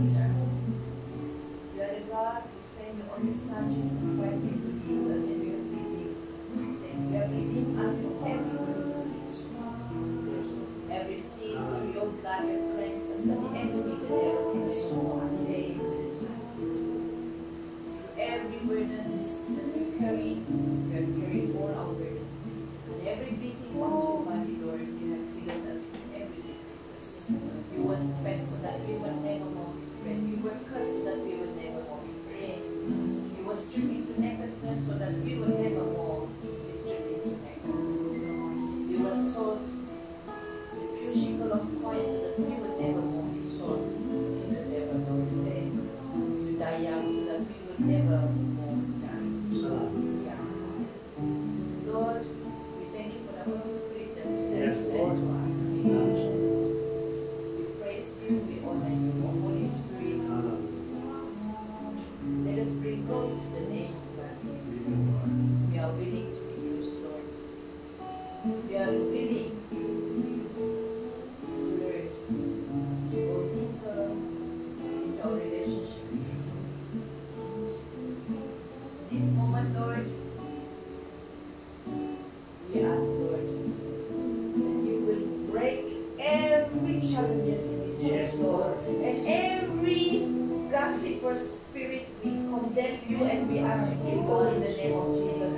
is home. You are the God who sent your only Son, Jesus Christ, into this earth, and you have redeemed us. You have redeemed us from every curses. Every sin through your blood you have cleansed us, that the enemy, the devil, can never underlay us. Through every burden that you carry, you have carried all our burdens. And every beating of your body, Lord, you have healed us with every disease. You were spent so that we would never more be spent. You were cursed so that we would never more be cursed. You were stripped into nakedness so that we would never more be stripped into nakedness. You were sold with few shekel of coins so that we would never more be sold in the devil, Lord. You die young so that we would never more die. Yeah. Lord, we thank you for the Holy Spirit that you have sent to us. We praise you, we honor you, O Holy Spirit. Let us bring glory to the name of God. We are willing to be used, Lord. We are willing to learn, to go deeper into our relationship with you. This moment, Lord, we ask, Lord, that you will break every challenges in this church, Lord, and every gossiper spirit, we condemn you and we ask you to go in the name of Jesus.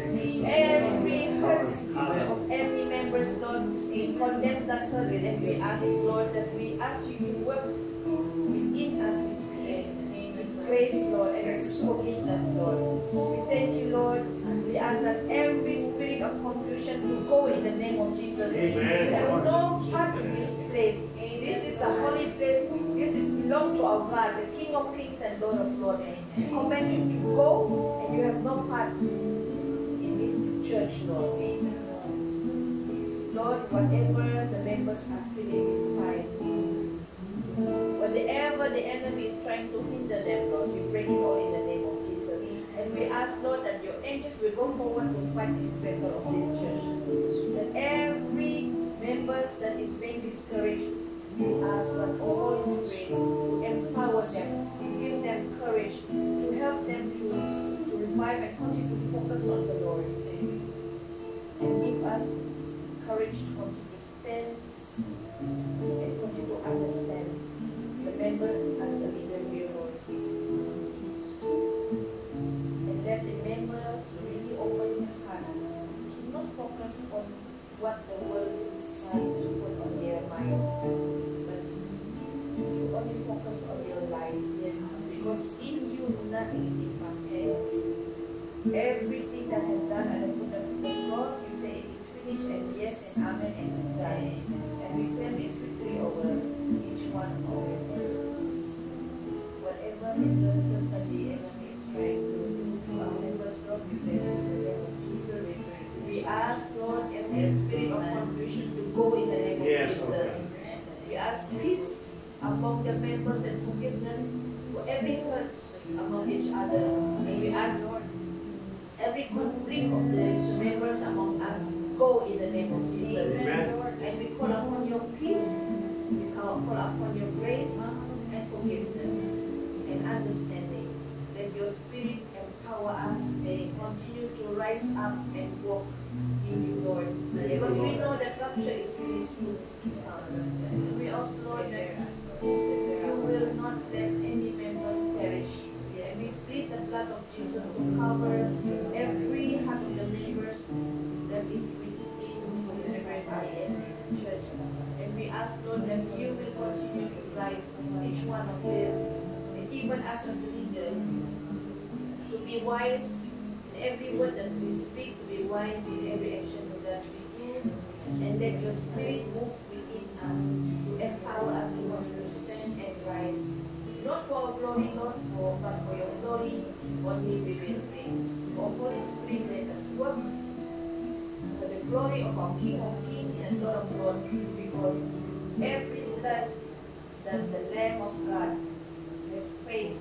Every hurts of every members, Lord, we condemn that hurt and we ask, Lord, that we ask you to work within us with peace, with grace, Lord, and with forgiveness, Lord. We thank you, Lord. We ask that every spirit of confusion to go in the name of Jesus. Amen. We have no part in this place. This is a holy place. This is belong to our God, the King of Kings and Lord of Lords. We command you to go, and you have no part in this church, Lord. Lord, whatever the members are feeling is fine. Whatever the enemy is trying to hinder them, Lord, we break it all in the name of Jesus. And we ask, Lord, that your angels will go forward to fight this battle of this church. That every members that is being discouraged, we ask, Lord, oh Holy Spirit, to empower them, to give them courage, to help them to revive and continue to focus on the Lord. And give us courage to continue to stand and continue to understand the members as a leader here, Lord. And let the member really open their heart to not focus on what the world is trying to put on their mind, but to only focus on your life. Because in you, nothing is impossible. Everything that has done at the foot of the cross, you say it is finished, and yes, and amen, and it's done. And we claim this victory over each one of our members. Whatever hindrances that the enemy is trying to do to our members, Lord, we pray in the name of Jesus. We ask, Lord, every spirit of confusion to go in the name of Jesus. We ask peace among the members and forgiveness for every hurt among each other. And we ask, Lord, every conflict of the members among us, go in the name of Jesus. And we call upon your peace, we call upon your grace and forgiveness and understanding. Let your spirit empower us and continue to rise up and walk in you, Lord. Because we know that rapture is really soon to come. And we also, Lord, that you will not let any members perish. And we plead the blood of Jesus to cover every heart of the members that is within this IN church. And we ask, Lord, that you will continue to guide each one of them, and even us as a leader, to be wise in every word that we speak, to be wise in every action that we do, and let your spirit move within us, to empower us to continue to stand and rise. Not for our glory, not for, but for your glory, only we will bring. O Holy Spirit, let us work for the glory of our King of Kings and Lord of Lords, because every blood that the Lamb of God has paid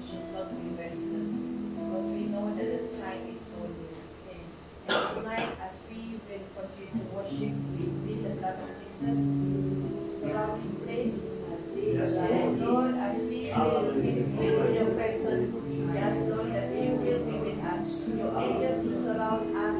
should not be wasted, because we know that the time is so near. And tonight, as we will continue to worship, we plead the blood of Jesus to surround this place. Yes, And Lord, as we will be filled with your presence. Yes, Lord, that you will be with us. Your angels to surround us.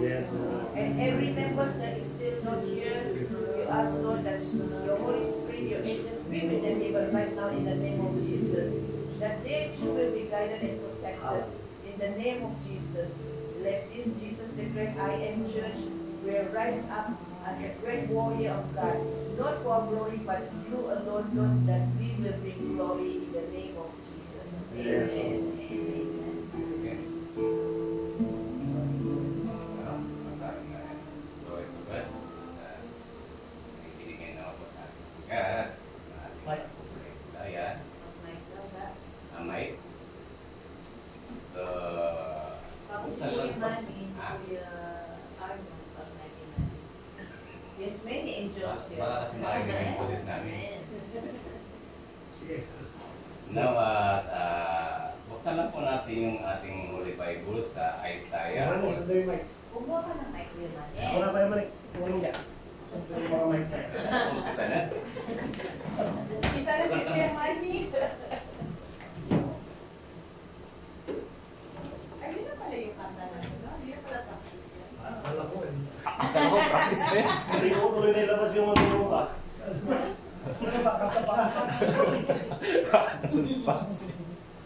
And every member that is still not here, we ask, Lord, that your Holy Spirit, your angels be with them even right now in the name of Jesus. That they too will be guided and protected in the name of Jesus. Let this Jesus, the great I Am Church, will rise up as a great warrior of God, not for our glory, but you alone, Lord, that we will bring glory in the name of Jesus. Amen. Amen. Yes, many angels here. Baka kasi makikita yung boses namin. Now, buksan lang po natin yung ating Holy Bible sa Isaiah. Kumuha ka ng mic yun, Manny. Wala pa yung mic. Kunin niya. Saan yung mga mic na? Umpisa na. Isa na si Tia Manny. Ayun na pala yung kanta natin, no? Hindi na pala tapos yan. Wala ko eh. Akala ko practice pa yan. Hindi ko tuloy na ilabas yung mga bukas. Ano ba? Kanta pa. Tapos pass.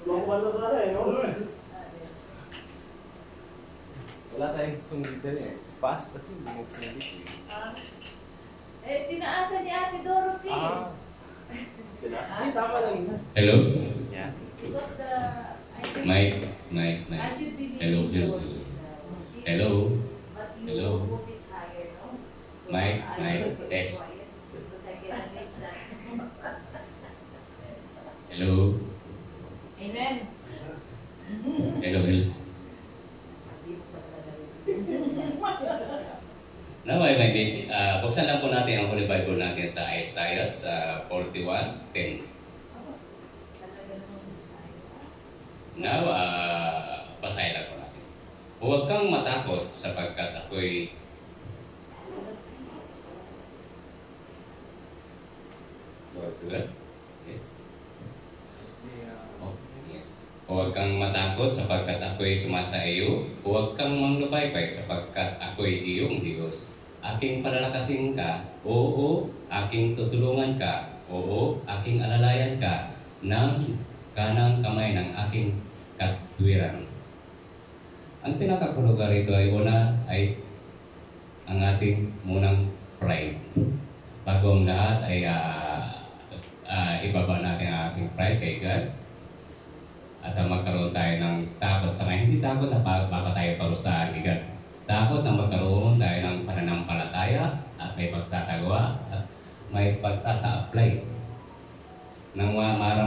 Makuha na sana eh, no? Wala tayong sungit na eh. Pass kasi hindi nagsungit eh. Tinaasan ni Ate Dorothy. Ay, tama lang yun. Hello? Yeah. Because I think Mic. I should be the Hello. Hello. But you Hello. put it higher, no? So Mic, I mic, just keep test. quiet because I cannot reach that. Hello. Amen. Hello. Now, buksan lang po natin ang Holy Bible natin sa Isaiah 41:10. Now, basahin lang po natin. Huwag kang matakot sapagkat ako'y Yes. Oh, yes. Huwag kang matakot sapagkat ako'y sumasa iyo. Huwag kang manglupaypay sapagkat ako'y iyong Diyos. Aking palalakasin ka, oo, aking tutulungan ka, oo, aking alalayan ka ng kanang kamay ng aking katwiran. Ang pinakakulugar rito ay una ay ang ating munang pride. Bago ang lahat ay ibaba natin ang ating pride kay God. At magkaroon tayo ng takot. Saka hindi takot na baka tayo parusahan ni God. Takot na magkaroon tayo ng pananampalataya at may pagsasagawa at may pagsasa-apply ng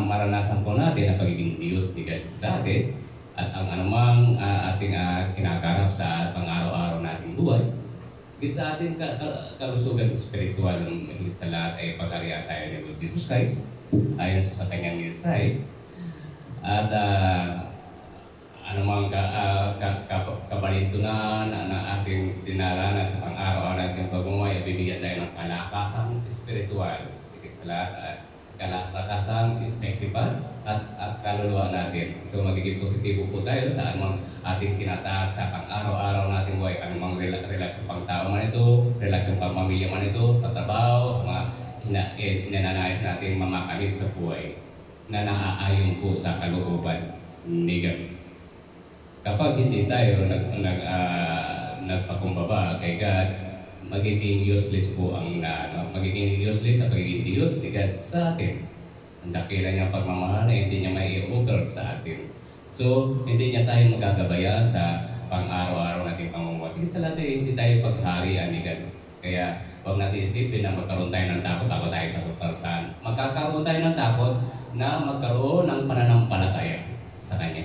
maranasan po natin ang pagiging Diyos ni God sa atin at ang anumang ating kinakarap sa pang-araw-araw nating buhay. Higit sa ating kalusugan espiritual ng higit sa lahat ay pag-arihan tayo ni Lord Jesus Christ ayon sa kanyang mensahe. At anumang kabalintunan na ating dinaranas sa pang-araw-araw nating pagmumuhay, bibigyan tayo ng kalakasang espiritual. Higit sa lahat, kalakasang isipan at kaluluwa natin. So magiging positibo po tayo sa anumang ating tinatahak sa pang-araw-araw nating buhay. Anumang relasyon pang-tao man ito, relasyon pang-pamilya man ito, sa trabaho, sa mga inananais natin mamakamit sa buhay na naaayon po sa kalooban ni God. Kapag hindi tayo nagpakumbaba kay God, magiging useless po ang magiging useless sa pagiging Diyos ni God sa atin. Ang dakila niyang pagmamahal na hindi niya may i-offer sa atin. So, hindi niya tayo magagabayan sa pang-araw-araw nating pamumuhay. Hindi sa lahat hindi tayo pagharian ni God. Kaya, huwag natin isipin na magkaroon tayo ng takot bago tayo parusahan. Magkakaroon tayo ng takot na magkaroon ng pananampalataya sa Kanya.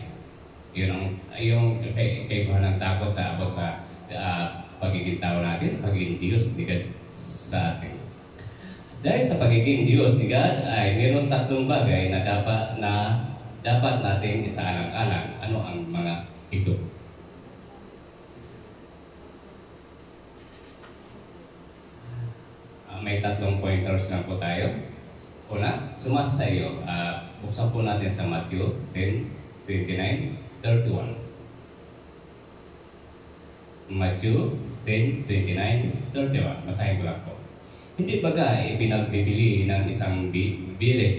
Yun ang kaibahan ng takot sa abot sa pagiging tao natin, pagiging Diyos ni God sa atin. Dahil sa pagiging Diyos ni God ay mayroon tatlong bagay na dapat natin isaalang-alang. Ano ang mga ito? May tatlong pointers lang po tayo. Una, sumasa sa iyo. buksan po natin sa Matthew 10:29-31. Matthew 10:29-31. Basahin ko lang po. Hindi bagay ipinagbibili ng isang bilis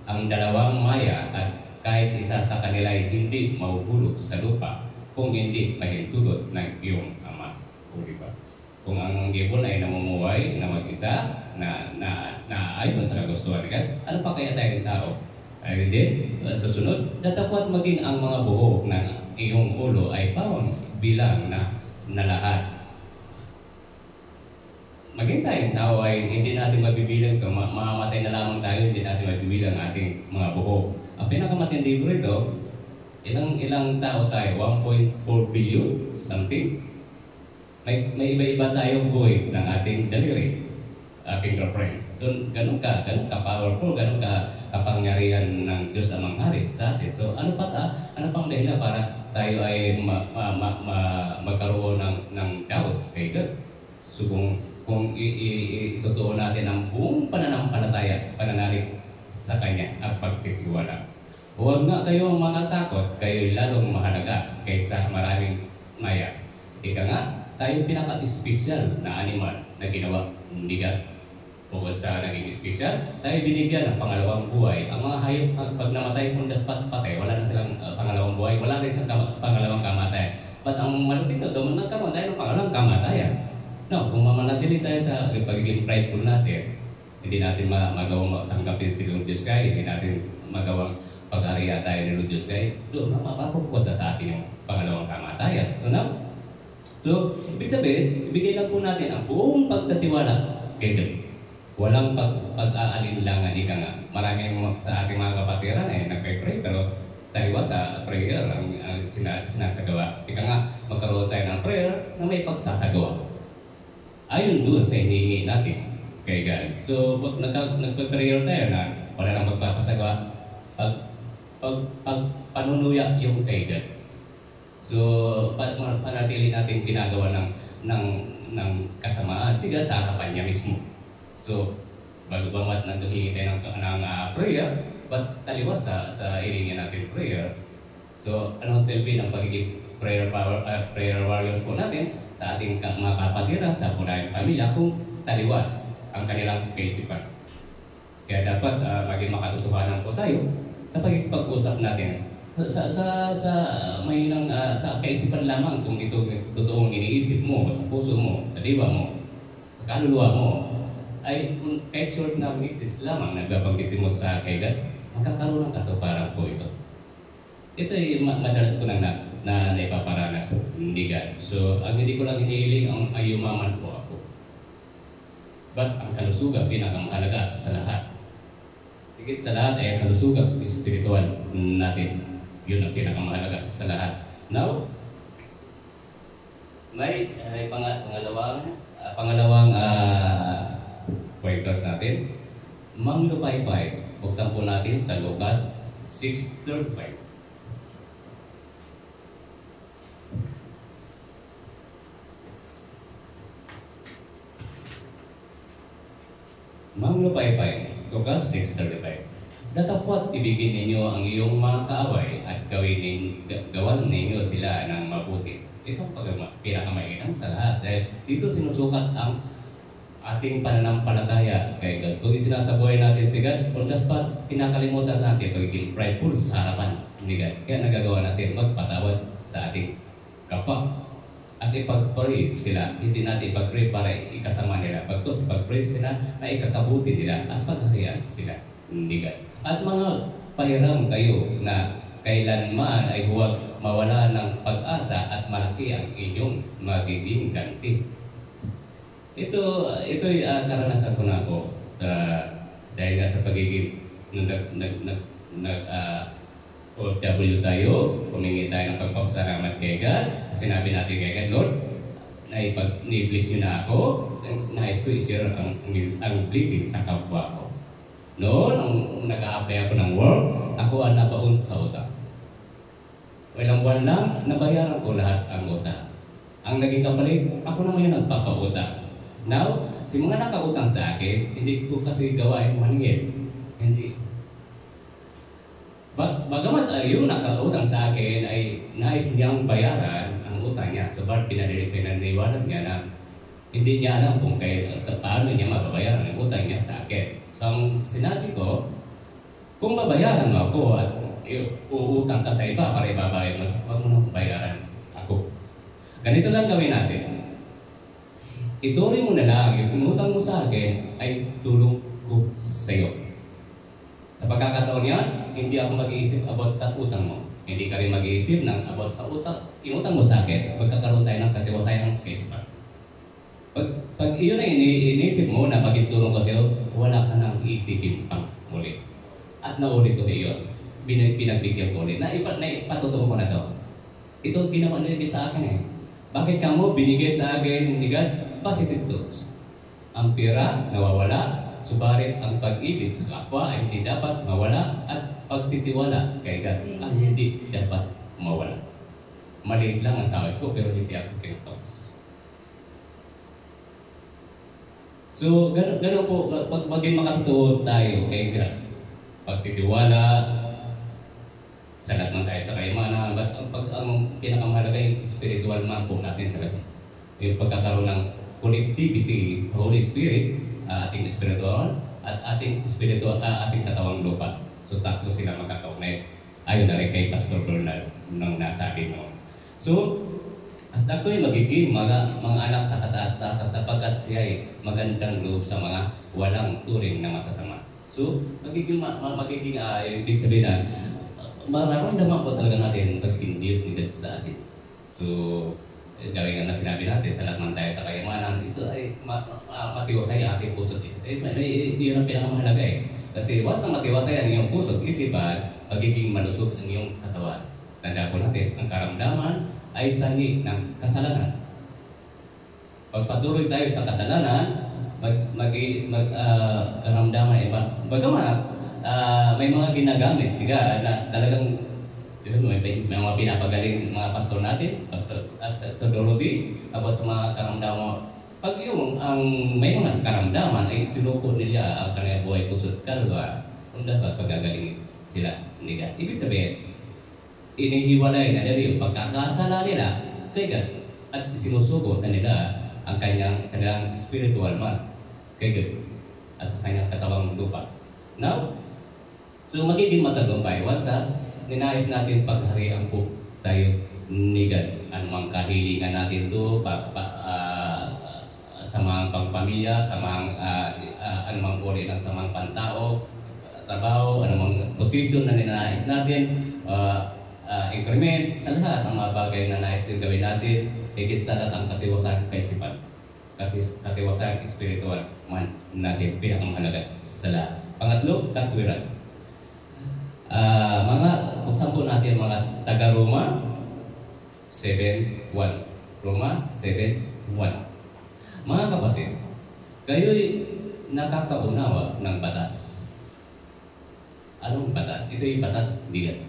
ang dalawang maya at kahit isa sa kanila ay hindi mahuhulog sa lupa kung hindi pahintulot ng iyong ama. O diba? Kung ang ibon ay namumuhay na mag-isa na ayon sa kagustuhan ni God, ano pa kaya tayong tao? Ay din, susunod, dapat maging ang mga buhok ng iyong ulo ay pawang bilang na lahat. Maging tayong tao ay hindi natin mabibilang ito, mamamatay na lamang tayo, hindi natin mabibilang ating mga buhok. Ang pinakamatindi po ito, ilang tao tayo? 1.4 billion something. May iba-iba tayong buhay ng ating daliri, ating girlfriends. So, ganun ka powerful, ganun ka kapangyarihan ng Diyos Amang Hari sa atin. So, ano pang dahilan para tayo ay magkaroon ng doubts kay God? So, kung itutuon natin ang buong pananalig sa Kanya at pagtitiwala. Huwag nga kayong mga takot, kayo lalong mahalaga kaysa maraming maya. Ika nga, tayo pinaka-espesyal na animal na ginawa ni God. Bukod sa naging espesyal, tayo binigyan ng pangalawang buhay. Ang mga hayop, pag namatay kung daspat patay, wala na silang pangalawang buhay, wala na silang pangalawang kamatayan. But ang malupit na doon, nagkaroon tayo ng pangalawang kamatayan. No, kung mamanatili tayo sa pagiging prideful natin, hindi natin magawang tanggapin si Lord Diyos kay, hindi natin magawang pag-ariya tayo ni Lord Diyos kay, doon mapapupunta sa atin yung pangalawang kamatayan. So, ibig sabihin, ibigay lang po natin ang buong pagtatiwala kay God. Walang pag-aalinlangan, ika nga. Maraming sa ating mga kapatiran ay nagpay-pray, pero taliwa sa prayer ang sinasagawa. Ika nga, magkaroon tayo ng prayer na may pagsasagawa. Ayon doon sa hinihingi natin kay God. So, pag nagpa-prayer tayo na wala nang magpapasagawa, panunuya yung kay God. So, panatili natin ginagawa ng kasamaan si God sa harapan niya mismo. So, bago ba naghihingi tayo ng prayer, but taliwa sa hihingi natin prayer. So, anong silbi ng pagiging prayer warriors po natin sa ating mga kapatiran, sa punahing pamilya, kung taliwas ang kanilang kaisipan. Kaya dapat maging makatotohanan po tayo sa pag-usap natin sa kaisipan lamang, kung ito totoong iniisip mo sa puso mo, sa diwa mo, sa kaluluwa mo, ay kahit short na misis lamang nagbabanggitin mo sa kay God, magkakaroon ng katuparan po ito. Ito ay madalas ko na naipaparanas, hindi God. So, ang hindi ko lang hinihiling ang ayumaman po ako. But ang kalusugan pinakamahalaga sa lahat. Higit sa lahat ay ang kalusugan spiritual natin. Yun ang pinakamahalaga sa lahat. Now, may pangalawang pointers natin. Manglupaypay. Buksan po natin sa Lucas 6:35. Manglupaypay, Lucas 6:35. Datapwat ibigin ninyo ang iyong mga kaaway at gawan ninyo sila ng mabuti. Ito ang pinakamainam sa lahat. Dahil dito sinusukat ang ating pananampalataya kay God. Kung isinasabuhay natin si God, on the spot, pinakalimutan natin pagiging prideful sa harapan ni God. Kaya nagagawa natin magpatawad sa ating kapwa. At ipag-praise sila, hindi natin ipag-pray para ikasama nila. Pagkos ipag-praise sila na ikakabuti nila at pagharian sila. Hindi God. At mga pahiram kayo na kailanman ay huwag mawala ng pag-asa at malaki ang inyong magiging ganti. Ito'y karanasan ko na po dahil nga sa pagiging OFW tayo, humingi tayo ng pagpapasalamat kay God. Sinabi natin kay God, Lord, ni-bless nyo na ako, nais ko i-share ang blessing sa kapwa ko. Noon, nung nag-a-apply ako ng work, ako ang nabaon sa utang. Ilang buwan lang, nabayaran ko lahat ang utang. Ang naging kapalit, ako naman yung nagpapautang. Now, si mga nakautang sa akin, hindi ko kasi gawain maningil. Hindi yung nakautang sa akin ay nais niyang bayaran ang utang niya. Subalit pinaniwanan niya na hindi niya alam kung paano niya mababayaran ang utang niya sa akin. So ang sinabi ko, kung babayaran mo ako at uutang ka sa iba para ibabayad mo, huwag mo nang bayaran ako. Ganito lang gawin natin. Ituring mo na lang, yung utang mo sa akin ay tulong ko sa iyo. Sa pagkakataon yan, hindi ako mag-iisip about sa utang mo. Hindi ka rin mag-iisip ng about sa utang. Yung utang mo sa akin, magkakaroon tayo ng katiwasayang Facebook. Pag iyon ang iniisip mo na pagitulong ko sa iyo, wala ka nang isipin pang muli. At naulit ko iyon. Pinagbigyan ko ulit. Ipatutuo ko na to. Ito ginawa nila din sa akin eh. Bakit ka mo binigay sa akin ni God? Positive thoughts. Ang pera nawawala, subalit ang pag-ibig sa kapwa ay hindi dapat mawala at pagtitiwala kay God ay hindi dapat mawala. Maliit lang ang sahod ko pero hindi ako thoughts. So, gano'n po, maging makatutuo tayo kay God. Pagtitiwala, salat man tayo sa kayamanan, ang pinakamahalaga yung spiritual man po natin talaga. Yung pagkakaroon ng connectivity sa Holy Spirit, ating spiritual at ating katawang lupa. So tatlo sila magkakaugnay. Ayon na rin kay Pastor Bernard nang nasabi mo. So, at ako'y magiging mga anak sa kataas-taas sapagkat siya ay magandang loob sa mga walang turing na masasama. So, magiging ibig sabihin na mararamdaman po talaga natin pagiging Diyos ni God sa atin. So, gawin nga na sinabi natin, sa lahat man tayo sa kayamanan, ito ay matiwasay ang ating puso't isip. Yun ang pinakamahalaga eh. Kasi once na matiwasay ang iyong puso't isipan, magiging malusog ang iyong katawan. Tanda po natin, ang karamdaman ay sanhi ng kasalanan. Pagpatuloy tayo sa kasalanan, karamdaman ay bagamat may mga ginagamit siya na talagang may mga pinapagaling mga pastor natin, Pastor Dorothy, about sa mga karamdaman. Pag yung may mga karamdaman ay sinuko nila ang kanilang buhay puso't kaluluwa, kung dapat pagagaling sila nila. Ibig sabihin, inihiwalay na nila yung pagkakasala nila kay God at sinusuko na nila ang kanilang spiritual man kay God at sa kanyang katawang lupa. Now, so magiging matagumpay once na ninais natin pagharian po tayo ni God. Anumang kahilingan natin to sa mga pangpamilya, sa mga anumang uri ng samang pantao, trabaho, anumang posisyon na ninais natin, increment, sa lahat ng mga bagay na nais gawin natin, higit sa lahat ang katiwasan kaisipan. Katiwasan spiritual man natin, pinakamahalaga sa lahat. Pangatlo, katwiran. Buksan po natin mga taga-Roma 7:1. Roma 7:1. Mga kapatid, kayo'y nakakaunawa ng batas. Anong batas? Ito yung batas diyan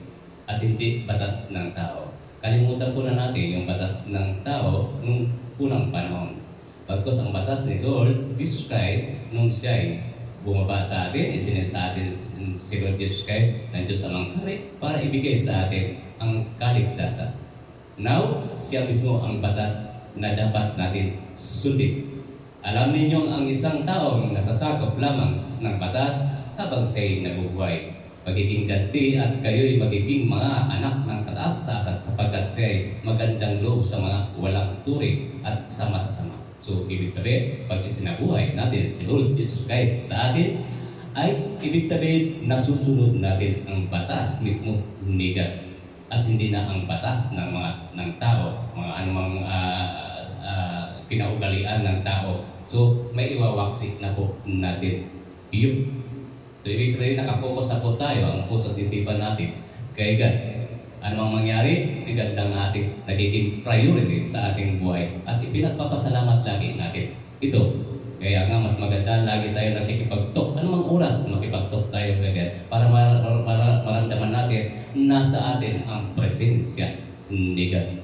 at hindi batas ng tao. Kalimutan po na natin yung batas ng tao nung unang panahon. Pagkos ang batas ni Lord Jesus Christ nung siya ay bumaba sa atin, isinend sa atin si Lord Jesus Christ ng Diyos amang hari para ibigay sa atin ang kaligtasan. Now, siya mismo ang batas na dapat natin sundin. Alam ninyong ang isang taong nasasakop lamang ng batas habang siya'y nabubuhay. Magiging ganti at kayo'y magiging mga anak ng kataas-taasan sapagkat siya'y magandang loob sa mga walang turing at sa masasama. So, ibig sabihin, pag isinabuhay natin si Lord Jesus Christ sa atin, ay ibig sabihin, nasusunod natin ang batas mismo ni God. At hindi na ang batas ng tao, mga anumang kinaugalian ng tao. So, may iwawaksik na po natin yun. So, ibig sabihin, nakapokus na po tayo ang puso't isipan natin kay God. Anong mangyari? Si God lang ating nagiging priority sa ating buhay at ipinagpapasalamat lagi natin ito. Kaya nga mas maganda lagi tayo nakikipagtok. Anumang oras makipagtok tayo kay God para maramdaman natin nasa atin ang presensya ni God.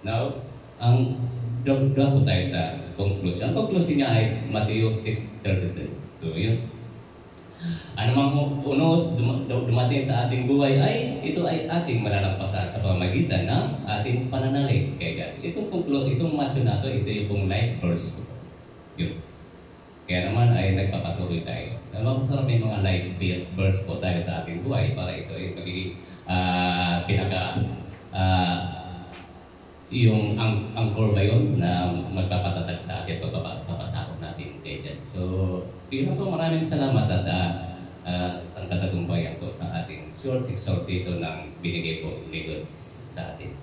Now, ang dagdag tayo sa conclusion. Ang conclusion niya ay Matthew 6:33. So, yun. Anumang unos dumating sa ating buhay ay ito ay ating malalampasan sa pamamagitan ng ating pananalig kay God. Itong Matthew na ito, ito yung pong life verse ko. Yun. Kaya naman ay nagpapatuloy tayo. Masarap may mga life verse po tayo sa ating buhay para ito ay magiging yung angkor ba yun na magpapatatag sa atin pagpapasakop natin kay God. So, yun po, maraming salamat at sa katagumpayan po ng ating short exhortation ng binigay po ni God sa atin.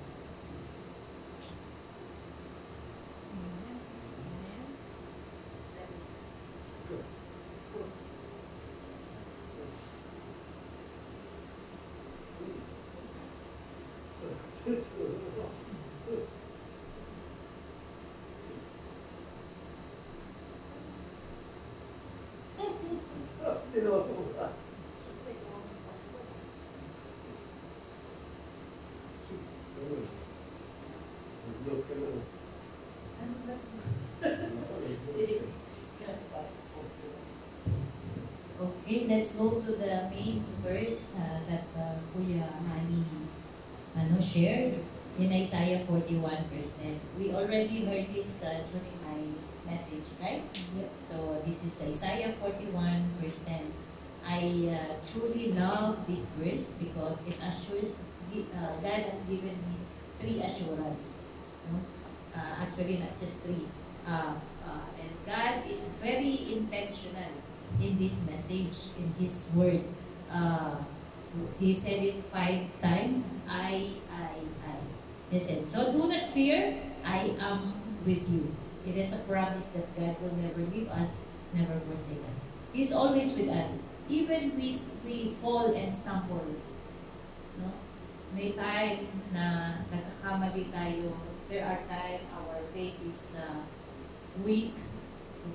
Okay, let's go to the main verse that Kuya Manny shared in Isaiah 41 verse 10. We already heard this during my message, right? Yep. So this is Isaiah 41 verse 10. I truly love this verse because it assures God has given me 3 assurance. No? Actually, not just 3. And God is very intentional in this message, in His word. He said it 5 times, I. He said, so do not fear, I am with you. It is a promise that God will never leave us, never forsake us. He is always with us. Even we fall and stumble. No? May time na nagkakamali tayo. There are times our faith is weak.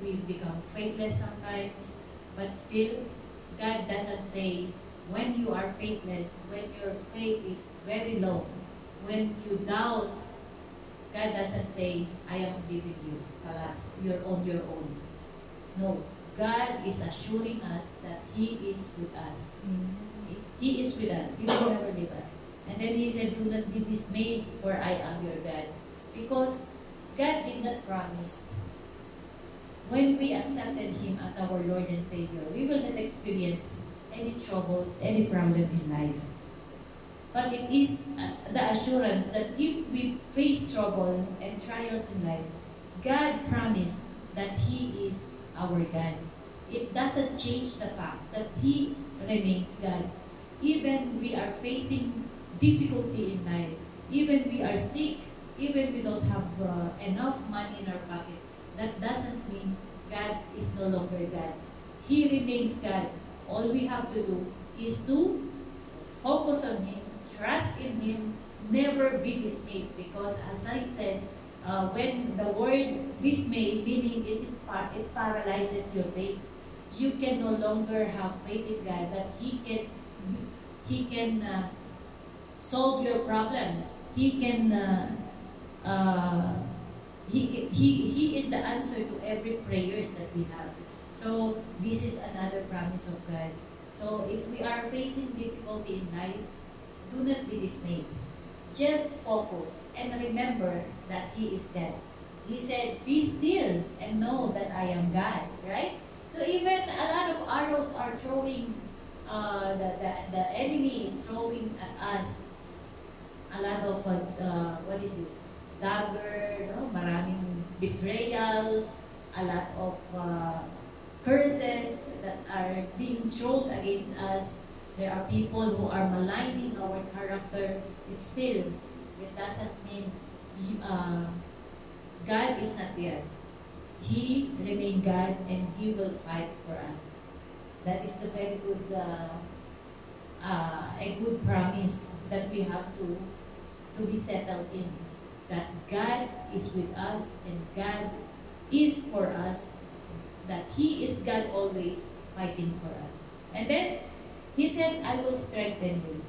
We become faithless sometimes. But still, God doesn't say, when you are faithless, when your faith is very low, when you doubt, God doesn't say, I am leaving you. Alas, you're on your own. No. God is assuring us that He is with us. He is with us. He will never leave us. And then He said, do not be dismayed, for I am your God. Because God did not promise when we accepted Him as our Lord and Savior, we will not experience any troubles, any problem in life. But it is the assurance that if we face trouble and trials in life, God promised that He is our God. It doesn't change the fact that He remains God. Even we are facing difficulty in life, even we are sick, even we don't have enough money in our pocket, that doesn't mean God is no longer God. He remains God. All we have to do is to focus on Him, trust in Him, never be dismayed. Because as I said, when the word dismay, meaning it paralyzes your faith. You can no longer have faith in God that He can solve your problem. He can. He is the answer to every prayers that we have. So this is another promise of God. So if we are facing difficulty in life, do not be dismayed. Just focus and remember that He is God. He said, be still and know that I am God, right? So even a lot of arrows are throwing, the enemy is throwing at us a lot of, what is this? Dagger, no? Maraming betrayals, a lot of curses that are being thrown against us. There are people who are maligning our character. It doesn't mean God is not there. He remains God and He will fight for us. That is the very good, a good promise that we have to be settled in. That God is with us and God is for us. That He is God always fighting for us. And then He said, I will strengthen you.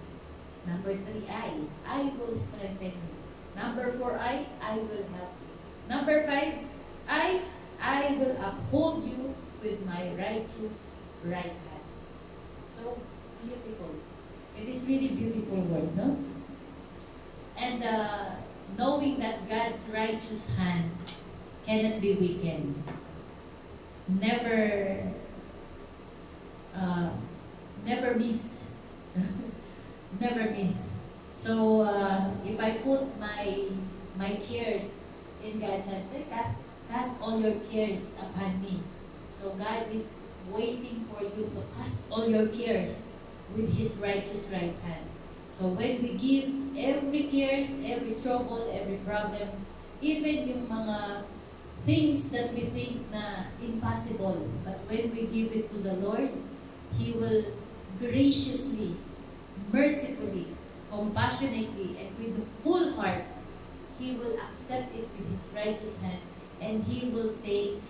Number 3, I will strengthen you. Number 4, I will help you. Number 5, I will uphold you with my righteous right hand. beautiful. It is really beautiful word, no? And knowing that God's righteous hand cannot be weakened. Never miss. Never miss. So if I put my cares in God's hands, cast all your cares upon me. So God is waiting for you to cast all your cares with His righteous right hand. So when we give every cares, every trouble, every problem, even yung mga things that we think na impossible, but when we give it to the Lord, He will graciously, mercifully, compassionately, and with a full heart, He will accept it with His righteous hand, and He will take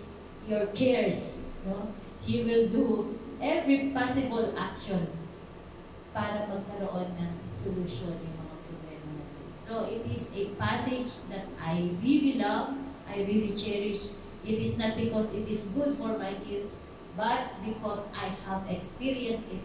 your cares. No? He will do every possible action para magkaroon ng solusyon yung mga problema natin. So it is a passage that I really love, I really cherish. It is not because it is good for my ears, but because I have experienced it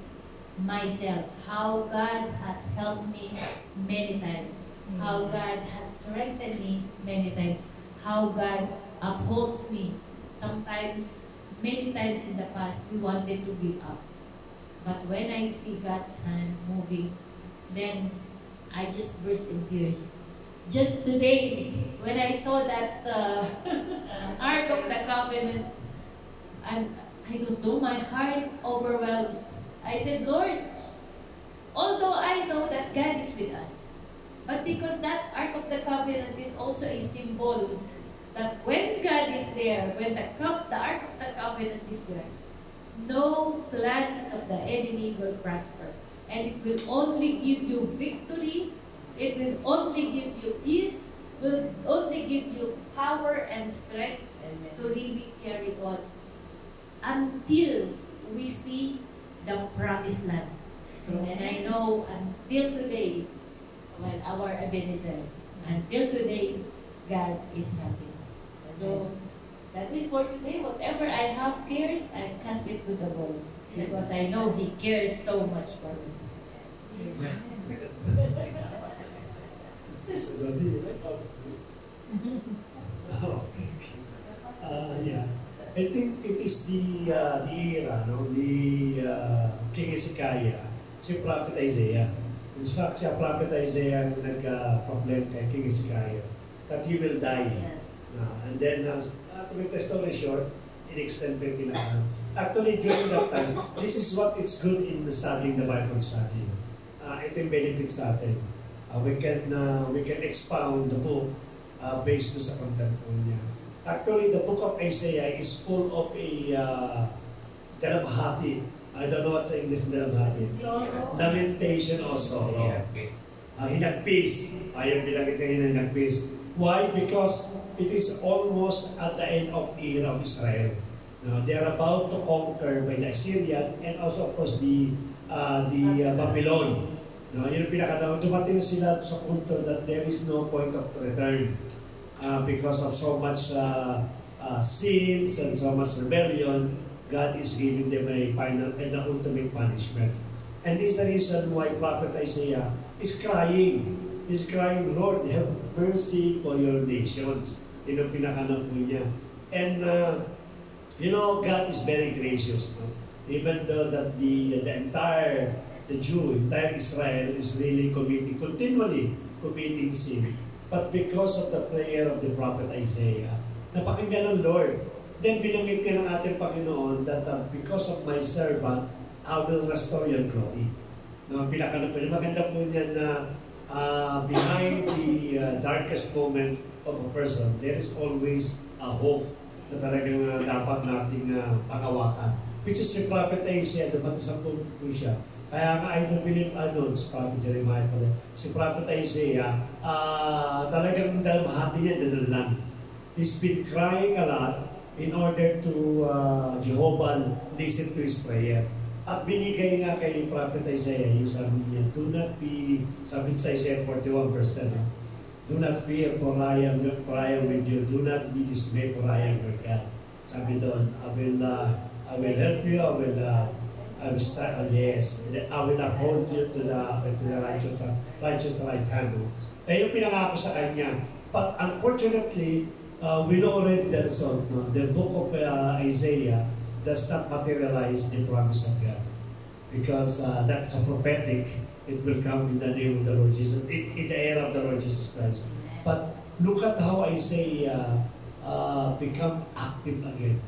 myself. How God has helped me many times. How God has strengthened me many times. How God upholds me. Sometimes, many times in the past, we wanted to give up. But when I see God's hand moving, then I just burst in tears. Just today, when I saw that Ark of the Covenant, I don't know, my heart overwhelms. I said, Lord, although I know that God is with us, but because that Ark of the Covenant is also a symbol that when God is there, when the Ark of the Covenant is there, no plans of the enemy will prosper. And it will only give you victory. It will only give you peace. Will only give you power and strength to really carry on until we see the promised land. So, and I know until today, well, our Ebenezer, until today, God is helping. So, that is for today. Whatever I have cares, I cast it to the Lord. Because I know He cares so much for me. Yeah. I think it is the era, no? The King Hezekiah, si Prophet Isaiah. In fact, si Prophet Isaiah nag-problem kay King Hezekiah that he will die. And then, to make the story short, in-extend pa yung kailangan. Actually, during that time, this is what it's good in studying the Bible study. Ito yung benefits natin. We can expound the book based sa content po niya. Actually, the book of Isaiah is full of a dalamhati. I don't know what's the English dalamhati. Lamentation or sorrow. Hinagpis. Ayaw bilang ito yung hinagpis. Why? Because it is almost at the end of the era of Israel. They are about to conquer by the Assyrian and also of course the Babylon. Yun pinakadaw, dumating sila sa punto that there is no point of return because of so much sins and so much rebellion. God is giving them a final and the ultimate punishment. And this is the reason why Prophet Isaiah is crying. He's crying, Lord, have mercy for your nations. Yun ang pinakanap po niya. And, God is very gracious. No? Even though that the entire Israel is really continually committing sin. But because of the prayer of the prophet Isaiah, napakinggan ng Lord. Then binanggit ka ng ating Panginoon that because of my servant, I will restore your glory. No, maganda po niya na behind the darkest moment of a person, there is always a hope na talagang dapat nating pakawakan. Which is si Prophet Isaiah, dumating sa punto po siya. Kaya nga, I don't believe, si Prophet Jeremiah pala, si Prophet Isaiah, talagang dalmahati niya, dadalan. He's been crying a lot in order to Jehovah listen to his prayer. At binigay nga kay Prophet Isaiah, yung sabi niya, do not be, sabi sa Isaiah 41 verse 10, do not fear for I am with you, do not be dismayed for I am your God. Sabi doon, I will help you, I I will start, yes, I will uphold you to the righteous right hand. Eh, yung pinangako sa kanya. But unfortunately, we know already the result. No? The book of Isaiah does not materialize the promise of God. Because that's a prophetic, it will come in the name of the Lord Jesus, in the era of the Lord Jesus Christ. But look at how Isaiah become active again.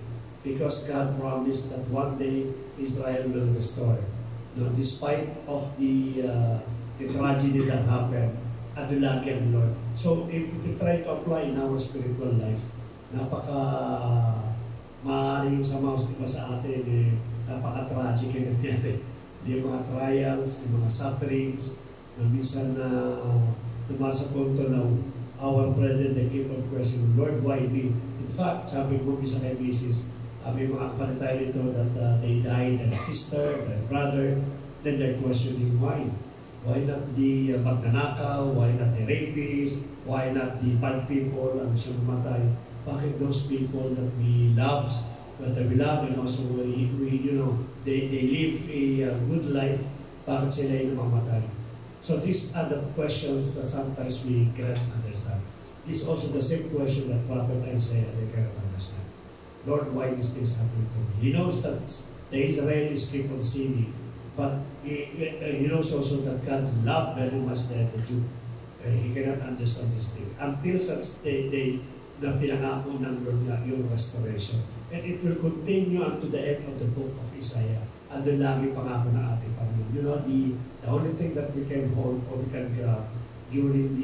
Because God promised that one day Israel will restore. No, despite of the tragedy that happened, ano lagi ang Lord. So if we try to apply in our spiritual life, napaka maaaring sa mga iba sa atin, napaka-tragic yung nangyari. Yung mga trials, yung mga sufferings, na minsan na sa punto na our brethren, they keep on questioning, Lord, why me? In fact, sabi ko sa kay Mrs., may mga kapatid tayo dito that they died, their sister, their brother, then they're questioning why. Why not the magnanakaw? Why not the rapist? Why not the bad people ang siyang mamatay? Bakit those people that we love, and also we they live a good life, bakit sila yung namamatay? So these are the questions that sometimes we cannot understand. This is also the same question that Prophet Isaiah they cannot understand. Lord, why these things happen to me? He knows that the Israelis keep on sinning, but he knows also that God loved very much the Jew. He cannot understand this thing until such they na pinangako ng Lord na yung restoration. And it will continue unto the end of the book of Isaiah. And doon lagi pangako ng ating Panginoon. You know, the only thing that we can hold or we can grab during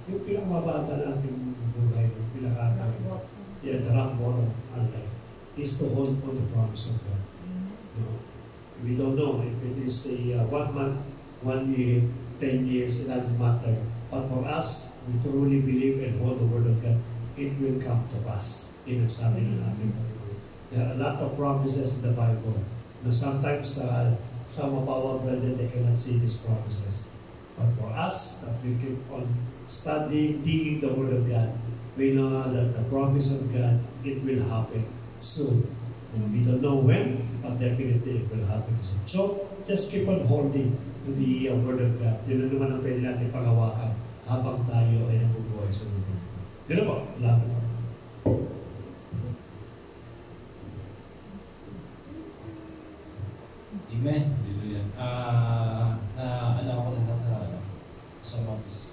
yung pinamababa natin buhay, yung pinakatawa, the rock bottom of our life, is to hold on the promise of God. You know, we don't know if it is a 1 month, 1 year, 10 years, it doesn't matter. But for us, we truly believe and hold the word of God, it will come to pass. Sabi ng ating Panginoon. There are a lot of promises in the Bible. Now sometimes some of our brethren, they cannot see these promises. But for us, that we keep on studying, digging the word of God, we know that the promise of God, it will happen soon. And we don't know when, but definitely it will happen soon. So, just keep on holding to the word of God. Yun na naman ang pwede natin panghawakan habang tayo ay nabubuhay sa mundo. Yun na po. Salamat po. Amen. Hallelujah. Ano ako lang sa Mapis.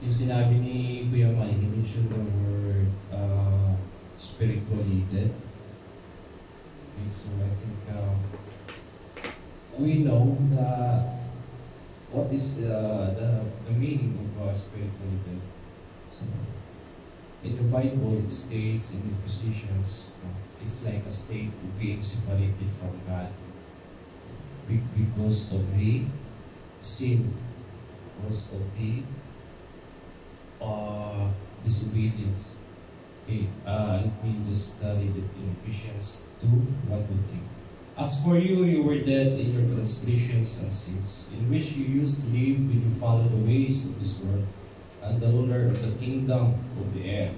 Yung sinabi ni Kuya Mike, he mentioned the word spiritually dead. Okay, so I think we know that what is the meaning of spiritually dead. So, in the Bible, it states in Ephesians, it's like a state of being separated from God because of the sin, because of the disobedience. Okay, let me just study it in Ephesians 2, 1 to 3. As for you, you were dead in your transgressions and sins, in which you used to live when you followed the ways of this world, and the ruler of the kingdom of the air,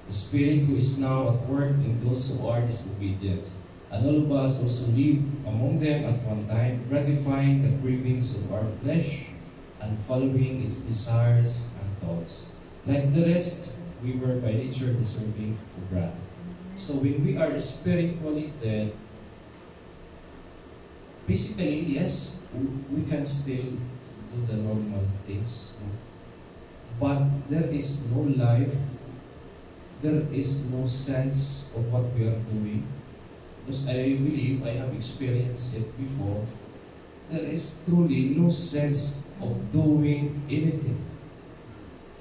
the Spirit who is now at work in those who are disobedient. And all of us also live among them at one time, gratifying the cravings of our flesh and following its desires and thoughts. Like the rest, we were by nature deserving of wrath. So when we are spiritually dead, basically, yes, we can still do the normal things, but there is no life, there is no sense of what we are doing. Because I believe, I have experienced it before, there is truly no sense of doing anything.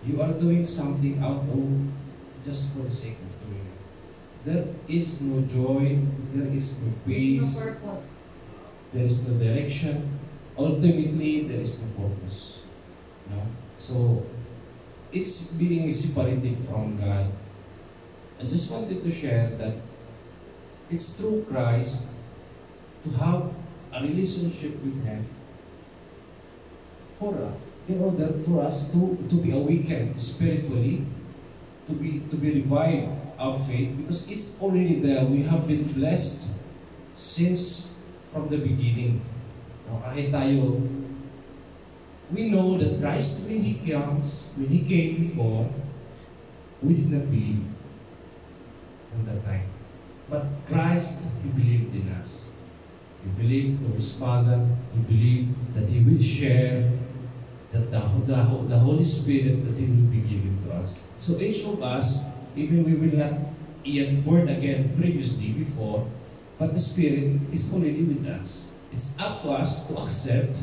You are doing something out of just for the sake of doing it. There is no joy, there is no peace, there is no direction. Ultimately, there is no purpose. No? So, it's being separated from God. I just wanted to share that it's through Christ to have a relationship with Him for in order for us to be awakened spiritually, to be revived our faith, because it's already there. We have been blessed since from the beginning. No, kahit tayo, we know that Christ, when He came before, we did not believe from that time. But Christ, He believed in us. He believed to His Father. He believed that He will share that the Holy Spirit that He will be giving to us. So each of us, even we will not yet born again previously before, but the Spirit is already with us. It's up to us to accept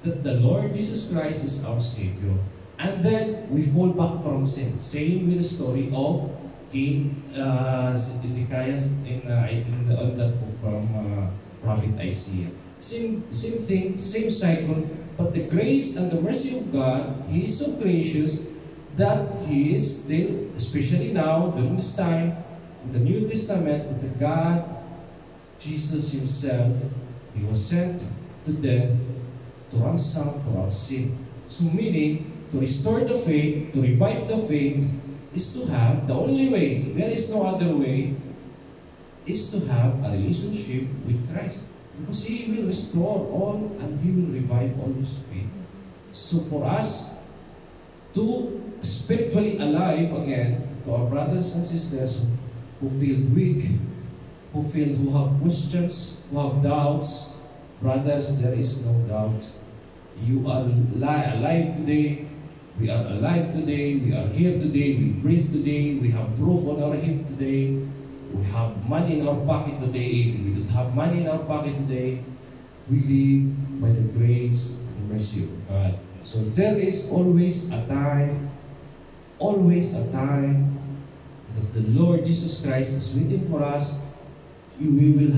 that the Lord Jesus Christ is our Savior. And then we fall back from sin. Same with the story of King Ezekiel on that book from Prophet Isaiah. Same thing, same cycle, but the grace and the mercy of God, He is so gracious that He is still, especially now, during this time, in the New Testament, that the God, Jesus Himself, He was sent to death to ransom for our sin. So meaning, to restore the faith, to revive the faith, is to have, the only way, there is no other way, is to have a relationship with Christ. Because He will restore all and He will revive all those faith. So for us to spiritually alive again, to our brothers and sisters who feel weak, who have questions, who have doubts, brothers, there is no doubt. You are alive today. We are alive today. We are here today. We breathe today. We have roof on our head today. We have money in our pocket today. We don't have money in our pocket today. We live by the grace and mercy of God. So there is always a time that the Lord Jesus Christ is waiting for us. We will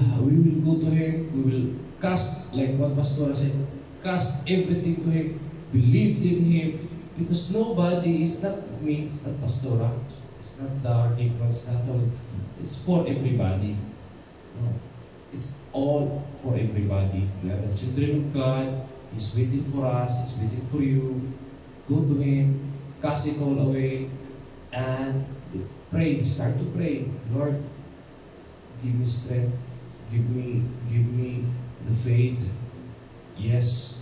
go to Him. We will cast, like what Pastor said, cast everything to Him. Believe in Him. Because nobody is not me, it's not Pastora, it's not the deacons, not all. It's for everybody. No. It's all for everybody. We are the children of God. He's waiting for us. He's waiting for you. Go to Him. Cast it all away. And pray. Start to pray. Lord, give me strength. Give me the faith. Yes,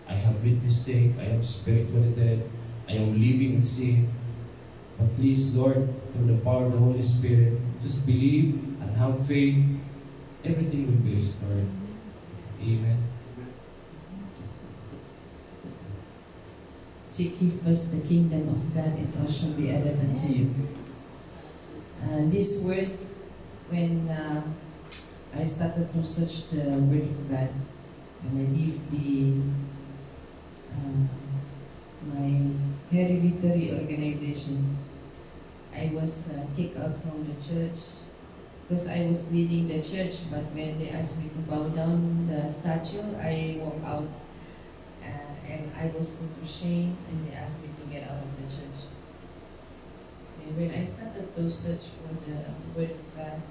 I have made mistake. I am spiritually dead. I am living in sin. But please, Lord, through the power of the Holy Spirit, just believe and have faith. Everything will be restored. Amen. Seek ye first the kingdom of God, and all shall be added unto you. This words, when I started to search the Word of God, when I leave my hereditary organization, I was kicked out from the church because I was leading the church, but when they asked me to bow down the statue, I walked out and I was put to shame, and they asked me to get out of the church. And when I started to search for the Word of God,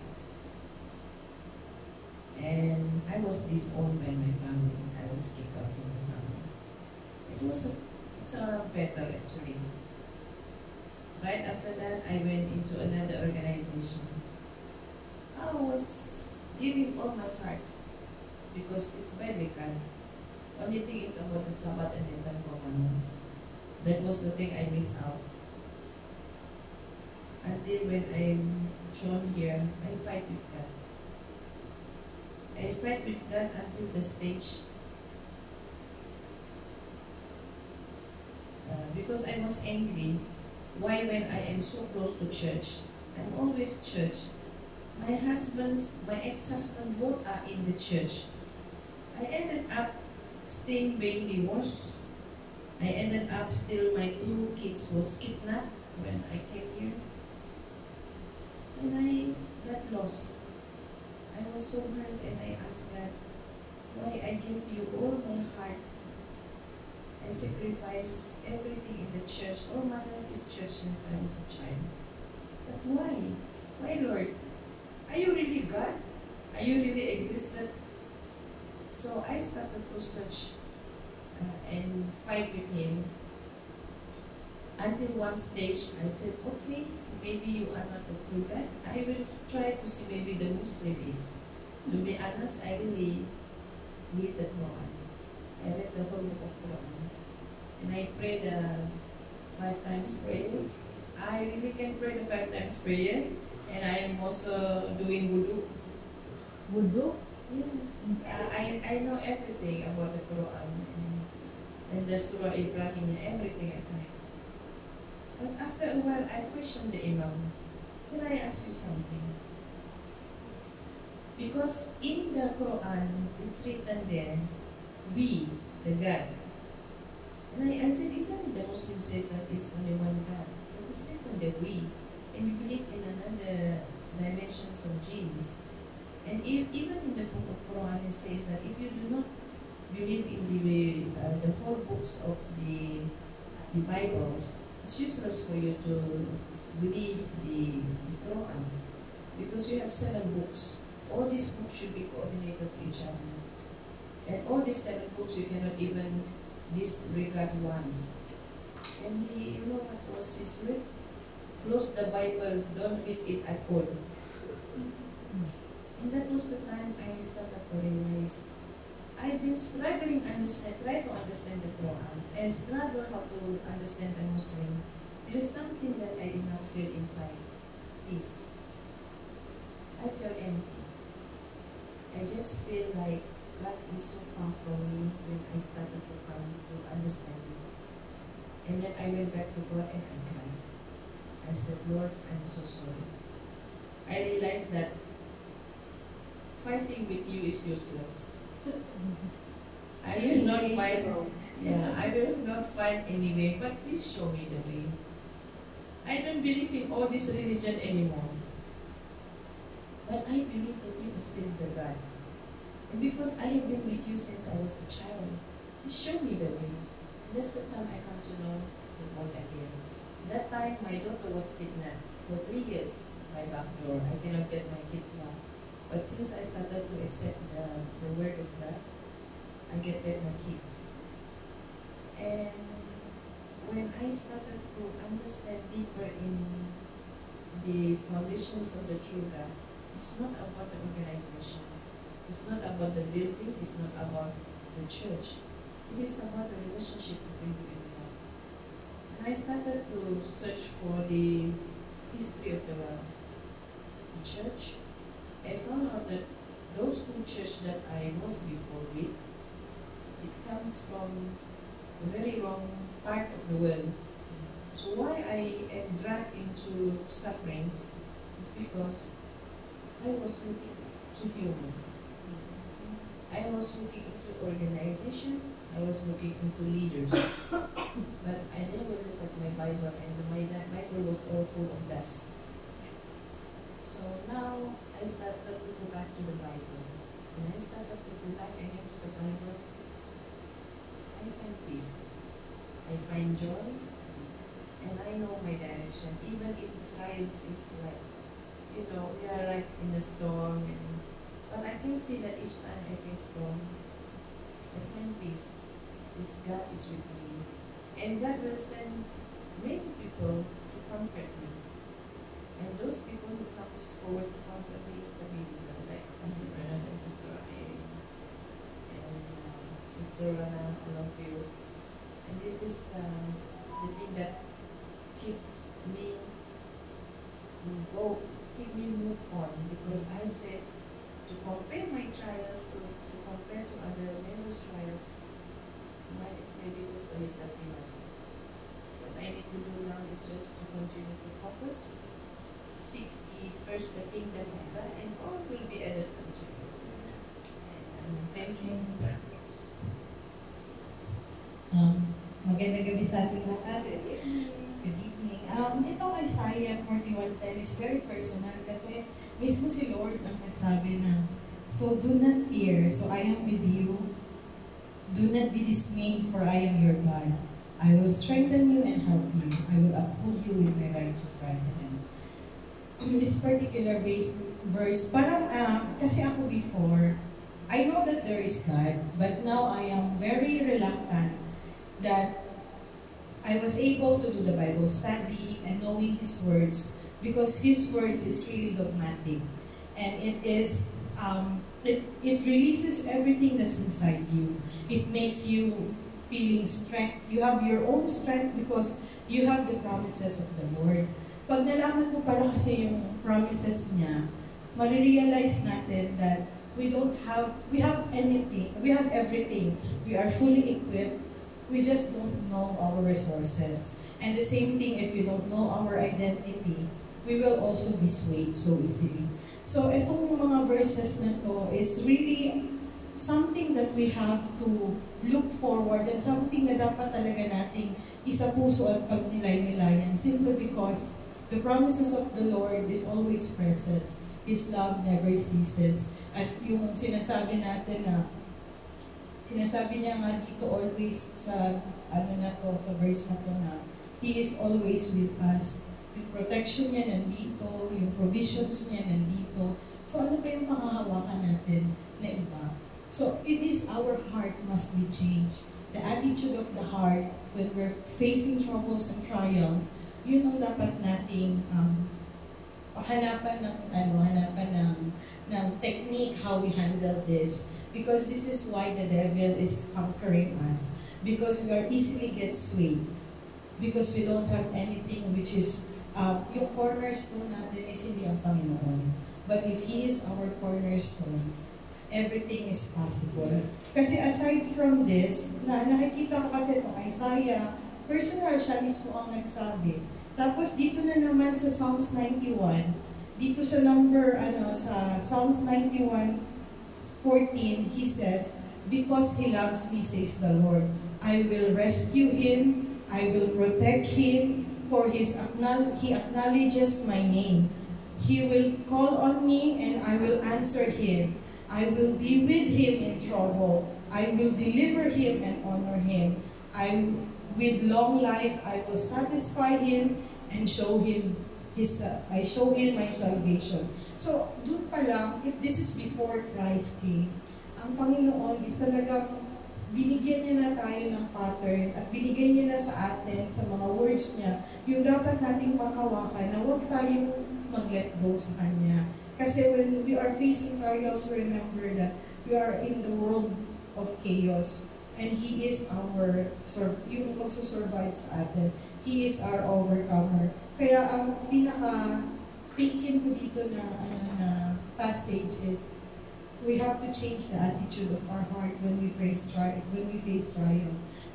and I was disowned by my family, I was kicked out from the family. It's better actually. Right after that, I went into another organization. I was giving all my heart because it's biblical. Only thing is about the Sabbath and the Ten Commandments. That was the thing I missed out. Until when I joined here, I fight with God. I fight with God until the stage because I was angry. Why when I am so close to church, I'm always church. My ex-husband, both are in the church. I ended up still being divorced. I ended up still my 2 kids was kidnapped when I came here. And I got lost. I was so hurt and I asked God, why I give you all my heart. I sacrificed everything in the church. All my life is church since I was a child. But why? Why, Lord? Are you really God? Are you really existed? So I started to search and fight with Him. Until one stage, I said, okay, maybe you are not a true God. I will try to see maybe the Muslim is. To be honest, I really read the Quran. I read the whole book of Quran. And I pray the 5 times prayer. I really can pray the 5 times prayer. And I am also doing wudu. Wudu? Yes. I know everything about the Quran and the Surah Ibrahim and everything I know. But after a while, I questioned the Imam. Can I ask you something? Because in the Quran, it's written there, we, the God. And I said, isn't it the Muslim says that it's only one God? But it's written there, we. And you believe in another dimensions of genes. And even in the book of Quran, it says that if you do not believe in the whole books of the Bibles, it's useless for you to believe the Quran. Because you have 7 books. All these books should be coordinated with each other. And all these 7 books, you cannot even disregard one. And you know what was his word? Close the Bible, don't read it at all. And that was the time I started to realize I've been struggling try to understand the Quran, and struggle how to understand the Muslim. There is something that I did not feel inside. Peace. I feel empty. I just feel like God is so far from me when I started to come to understand this. And then I went back to God and I cried. I said, Lord, I'm so sorry. I realized that fighting with you is useless. I will not fight. Yeah, I will not fight anyway, but please show me the way. I don't believe in all this religion anymore. But I believe that you are still the God. And because I have been with you since I was a child, just show me the way. That's the time I come to know the Lord again. That time, my daughter was kidnapped for 3 years by backdoor. I cannot get my kids back. But since I started to accept the word of God, I get back my kids. And when I started to understand deeper in the foundations of the true God, it's not about the organization. It's not about the building. It's not about the church. It is about the relationship between you and God. And I started to search for the history of the church. I found out that those 2 churches that I was before with, it comes from a very wrong part of the world. So why I am dragged into sufferings is because I was looking to human. I was looking into organization. I was looking into leaders. But I never looked at my Bible, and my Bible was all full of dust. So now I started to go back to the Bible. When I started to go back again to the Bible, I find peace. I find joy. And I know my direction. Even if the trials is like, we are like in a storm. But I can see that each time I face storm, I find peace. Because God is with me. And God will send many people to comfort me. And those people who comes forward to comfort me is the believer, like Pastor Bernard and Pastor Irene and Sister Rana, I love you. And this is the thing that keep me move on, because I says to compare my trials to compare to other members' trials, mine is maybe just a little bit. What I need to do now is just to continue to focus. Seek ye first the kingdom of God, and all will be added unto you. Thank you. Magandang gabi sa ating lahat. Good evening. Itong Isaiah 41:10 is very personal kasi mismo si Lord ang nagsabi na, so do not fear, so I am with you. Do not be dismayed, for I am your God. I will strengthen you and help you. I will uphold you with my righteous right hand. This particular verse, parang kasi ako before, I know that there is God, but now I am very reluctant that I was able to do the Bible study and knowing His words, because His words is really dogmatic, and it is It releases everything that's inside you. It makes you feeling strength. You have your own strength because you have the promises of the Lord. Pag nalaman mo pala kasi yung promises niya, marirealize natin that we have anything, we have everything. We are fully equipped. We just don't know our resources. And the same thing, if you don't know our identity, we will also be swayed so easily. So itong mga verses na to is really something that we have to look forward and something na dapat talaga nating isa puso at pagnilay-nilayan simply because the promises of the Lord is always present. His love never ceases. At yung sinasabi natin na, sinasabi niya nga dito always sa, sa verse na to na, He is always with us. Yung protection niya nandito, yung provisions niya nandito. So ano ba yung makahawakan natin na iba? So it is our heart must be changed. The attitude of the heart when we're facing troubles and trials, yun ang dapat nating hanapan ng technique how we handle this. Because this is why the devil is conquering us. Because we are easily get swayed. Because we don't have anything which is, yung cornerstone natin is hindi ang Panginoon. But if He is our cornerstone, everything is possible. Kasi aside from this, nakikita ko kasi itong Isaiah, personal siya mismo ang nagsabi. Tapos dito na naman sa Psalms 91, dito sa sa Psalms 91:14, he says, "Because He loves me, says the Lord, I will rescue him, I will protect him, for He acknowledges my name. He will call on me and I will answer him. I will be with him in trouble. I will deliver him and honor him. With long life, I will satisfy him and show him my salvation." So, doon pa lang, if this is before Christ came, ang Panginoon is talagang binigyan niya na tayo ng pattern at binigyan niya na sa atin, sa mga words niya, yung dapat nating panghawakan na huwag tayong mag-let go sa Kanya. Kasi when we are facing trials, remember that we are in the world of chaos. And He is yung magsusurvive sa atin. He is our overcomer. Kaya ang pinaka-taken ko dito na passage is, we have to change the attitude of our heart when we face trial.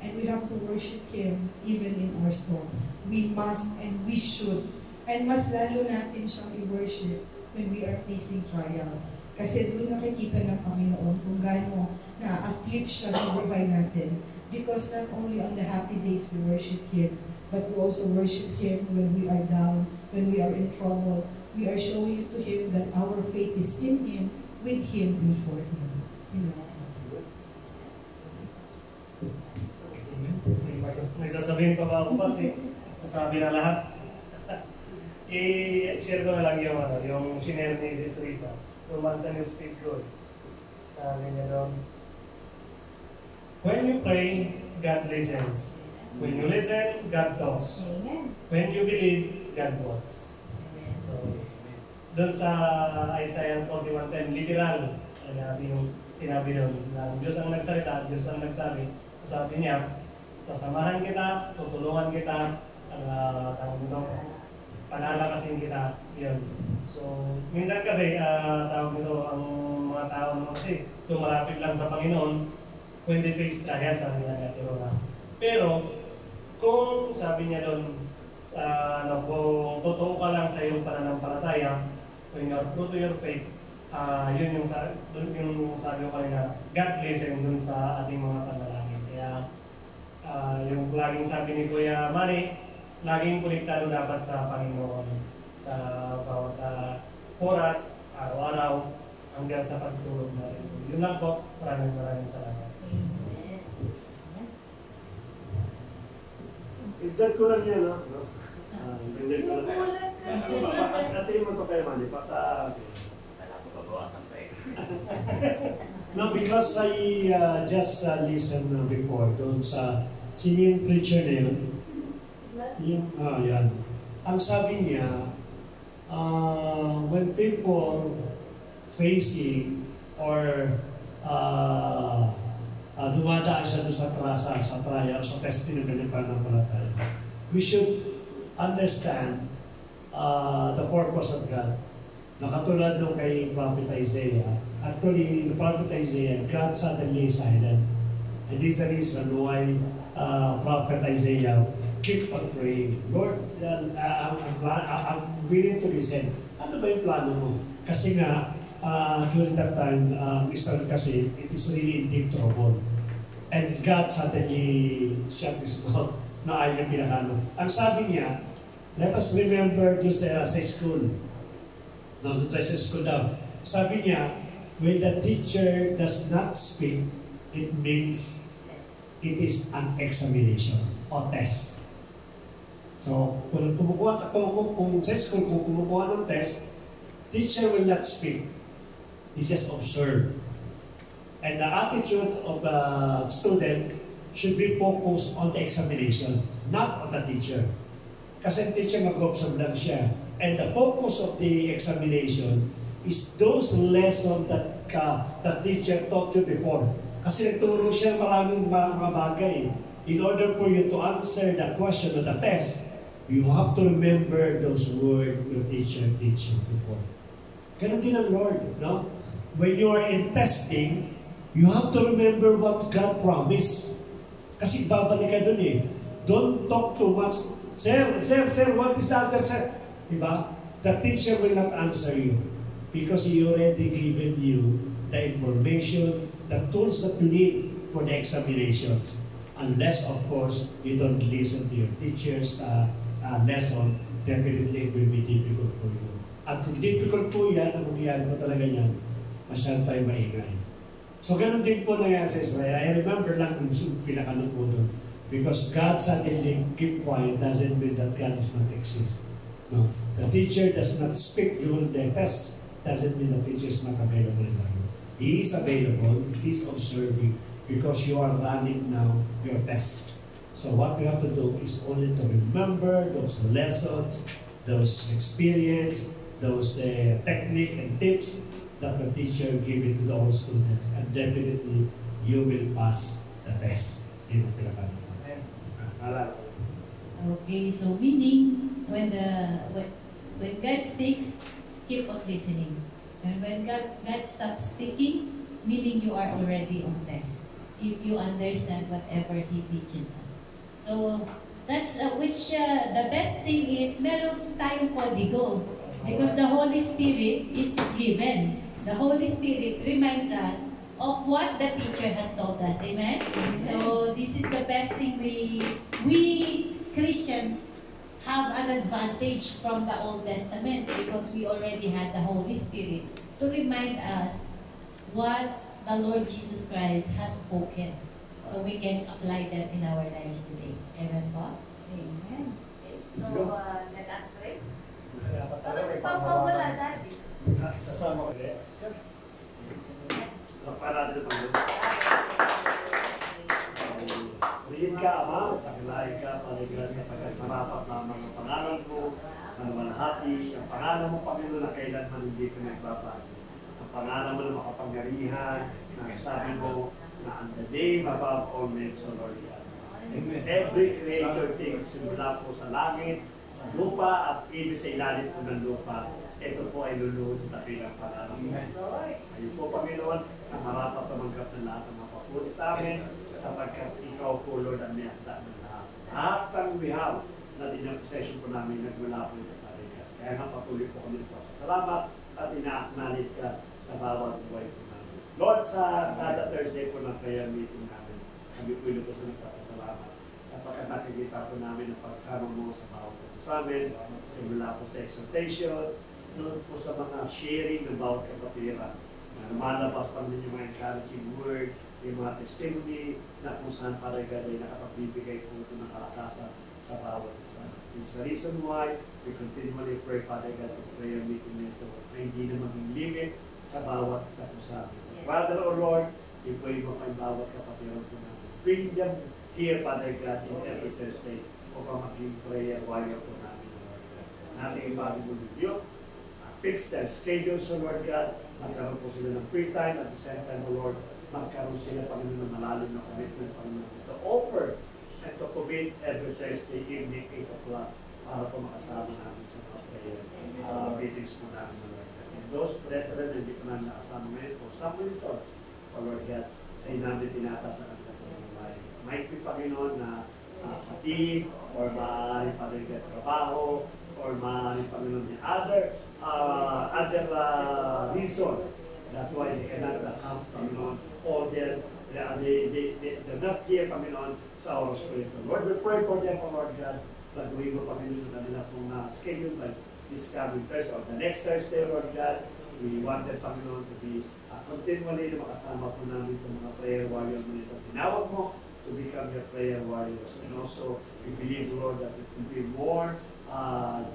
And we have to worship Him even in our storm. We must and we should. And mas lalo natin siyang i-worship when we are facing trials. Kasi doon nakikita ng Panginoon kung gaano na-uplift siya sa buhay natin. Because not only on the happy days we worship Him, but we also worship Him when we are down, when we are in trouble. We are showing to Him that our faith is in Him, with Him, and for Him. May sasabihin pa ba ako kasi nasabi na lahat. I-share ko na lang yung shinare ni Sis Risa. Romance and Speak Good. Sabi niya doon, when you pray, God listens. When you listen, God talks. When you believe, God works. So, doon sa Isaiah 41:10, literal. Kasi yung sinabi doon, na Diyos ang nagsalita, Diyos ang nagsabi. Sabi niya, sasamahan kita, tutulungan kita, palalakasin kita. Yun. So, minsan kasi, tawag nito, ang mga tao mo kasi lumalapit lang sa Panginoon when they face trials, sabi niya na. Pero, kung sabi niya doon, kung totoo ka lang sa iyong pananampalataya, when you are true to your faith, yun yung sabi ko kanina, God listen dun sa ating mga panalangin. Kaya, yung laging sabi ni Kuya Manny, laging konektado dapat sa Panginoon sa bawat oras, araw-araw, hanggang sa pagtulog natin. So, yun lang po. Maraming salamat. Igdad ko lang yan, no? Igdad ko lang. Natin mo ito kayo, Manny. No, because I just listened before doon sa sino yung preacher na yun? Yan. Ang sabi niya, when people facing or dumadaan siya doon sa trial, sa testing ng kanyang pananampalataya. We should understand the purpose of God. Nakatulad nung kay Prophet Isaiah. Actually, the Prophet Isaiah, God suddenly silent. And this is the reason why Prophet Isaiah keep on praying. Lord, I'm willing to listen. Ano ba yung plano mo? Kasi nga, during that time, Israel kasi, it is really in deep trouble. And God suddenly shut his mouth na ayaw pinakano. Ang sabi niya, let us remember this sa school. No, sa school daw. Sabi niya, when the teacher does not speak, it means it is an examination or test. So, kung sa school, kung kumukuha ng test, teacher will not speak. He just observe. And the attitude of the student should be focused on the examination, not on the teacher. Kasi teacher mag-observe lang siya. And the focus of the examination is those lessons that the teacher taught you before. Kasi nagturo siya maraming mga bagay. In order for you to answer the question of the test, you have to remember those words your teacher teach you before. Ganun din ang Lord, no? When you are in testing, you have to remember what God promised. Kasi babalik ka dun eh. Don't talk too much. Sir, what is the answer, sir? Diba? The teacher will not answer you because he already given you the information, the tools that you need for the examinations. Unless, of course, you don't listen to your teacher's lesson, definitely it will be difficult for you. At kung difficult po yan, ang mangyayari po talaga yan, masyadong tayo maingay. So, ganun din po nangyayari sa Israel. I remember lang kung pinakano po doon. Because God suddenly keep quiet doesn't mean that God does not exist. No. The teacher does not speak during the test doesn't mean the teacher is not available in the room. He is available, he is observing because you are running now your test. So what we have to do is only to remember those lessons, those experience, those technique and tips that the teacher give it to the all students, and definitely you will pass the test. Okay, so meaning when God speaks, keep on listening. And when God stops speaking, meaning you are already on test. If you understand whatever He teaches us. So that's the best thing is meron tayong kodigo because the Holy Spirit is given. The Holy Spirit reminds us of what the teacher has told us. Amen? So this is the best thing we Christians have an advantage from the Old Testament because we already had the Holy Spirit to remind us what the Lord Jesus Christ has spoken. So we can apply that in our lives today. Amen po? Amen. Let's So, go. let us pray. Bakit si Papa wala, Daddy? Sasama ko ulit. Para natin ang Rihin ka, Ama, pakilain ka, paligran sa pagkakarapat na mga pangalan mo, na malahati, ang pangalan mo, Panginoon, na kailanman hindi ka nagbabago. Ang pangalan mo na makapangyarihan, na sabi mo, na ang the name above all names, O Lord God. Every creator thing, simula po sa langit, sa lupa, at ibig sa ilalim po ng lupa, ito po ay luluhod sa tabi ng pangalan mo. Ayun po, Panginoon, ang marapat tumanggap ng lahat ng mga papuri sa amin, sapagkat ikaw po, Lord, ang niyakda ng lahat. Lahat ng we have na dinang-possession po namin nagmula po sa paligas. Kaya nga patuloy po kami po. Salamat at ina-acknowledge ka sa bawat buhay po namin. Lord, sa kada Thursday po ng prayer meeting namin, kami po ilo po sa nagpapasalamat sapagkat nakikita po namin ang pagsama mo sa bawat sa amin, simula po sa exhortation, sunod po sa mga sharing ng bawat kapatiran. Lumalabas pa rin yung mga encouraging word, yung mga testimony na kung saan paragad ay nakapagbibigay po ito ng kalakasan sa bawat isa. It's the reason why we continually pray, Father God, to prayer meeting nito na hindi na maging limit sa bawat isa po sa amin. Father, O Lord, i-pray mo kay bawat kapatiran po namin. Bring them here, Father God, in every Thursday upang maging prayer warrior po namin. Nating impossible with you. fix their schedules, O Lord God. Magkaroon po sila ng free time at the same time, O Lord, magkaroon sila, Panginoon, ng malalim na commitment, Panginoon, to offer and to commit every Thursday evening, 8 o'clock, para po makasama namin sa mga prayer meetings po namin, O Lord. And those brethren na hindi ko namin nakasama ngayon, for some reasons, O Lord God, sa namin tinataas sa kanila sa buhay. Might be, Panginoon, na fatigue, or maaaring Panginoon sa trabaho, or maaaring Panginoon the other reason. That's why they cannot come, Panginoon, or they're not here, Panginoon, sa oras po ito. Lord, we pray for them, O Lord God, sa tuwing mo, Panginoon, sa kanila pong schedule by this coming Thursday, or the next Thursday, Lord God. We want them, Panginoon, to be continually na makasama po namin itong mga prayer warriors mo nito. Tinawag mo to become your prayer warriors. And also, we believe, Lord, that it will be more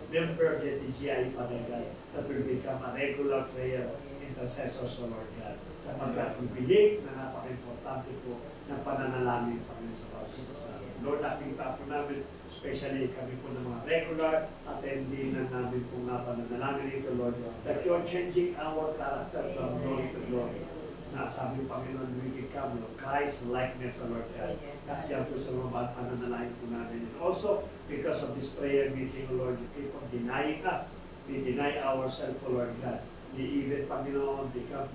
member of the TGI, Father God, that will become a regular prayer intercessors, O Lord God. Sapagkat we believe na napaka-importante po ng pananalangin, Panginoon, sa bawat isa. Lord, nakita po namin, especially kami po ng mga regular attending na namin po nga pananalangin ito, Lord, that you are changing our character from glory to glory. Na sabi, Panginoon, we become Christ-likeness, O Lord God. At yan po sa mga pananalangin po namin. And also, because of this prayer meeting, Lord, you keep on denying us. We deny ourselves, O Lord God. We even, Panginoon, become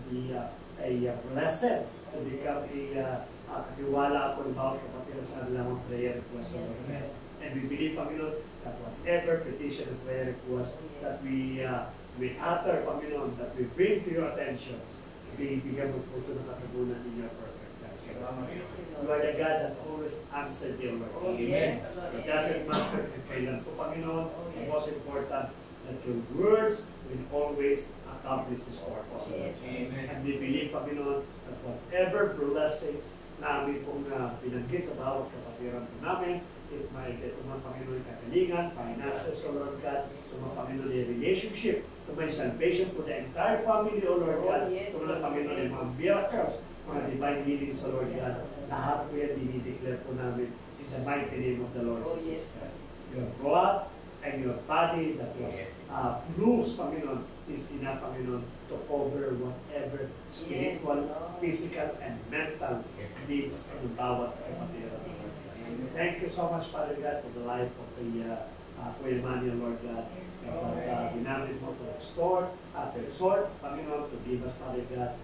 a blessed, to become a katiwala po ng bawat kapatid sa kanilang prayer request, O Lord God. And we believe, Panginoon, that whatever petition and prayer request that we utter, Panginoon, that we bring to your attention, bigyan mo po ito ng katagunan in your perfect time. You are the God that always answers, dear Lord. Yes. It doesn't matter kung kailan po, Panginoon. The most important that your words will always accomplish this purpose. And we believe, Panginoon, that whatever blessings namin pong binanggit sa bawat kapatiran po namin, it might get mga Panginoon kakalingan, finances, O Lord God, sa mga Panginoon relationship, to my salvation for the entire family, O Lord God, to mga Panginoon yung mga miracles, mga divine healings, O Lord God, lahat po yan dinideclare po namin in the mighty name of the Lord Jesus Christ. Your blood and your body that was bruised, Panginoon, is enough, Panginoon, to cover whatever spiritual, physical, and mental needs ng bawat kapatiran. Thank you so much, Father God, for the life of the Kuya Manuel, Lord God. Ginamit mo to restore, to resort, Panginoon, to give us, Father God,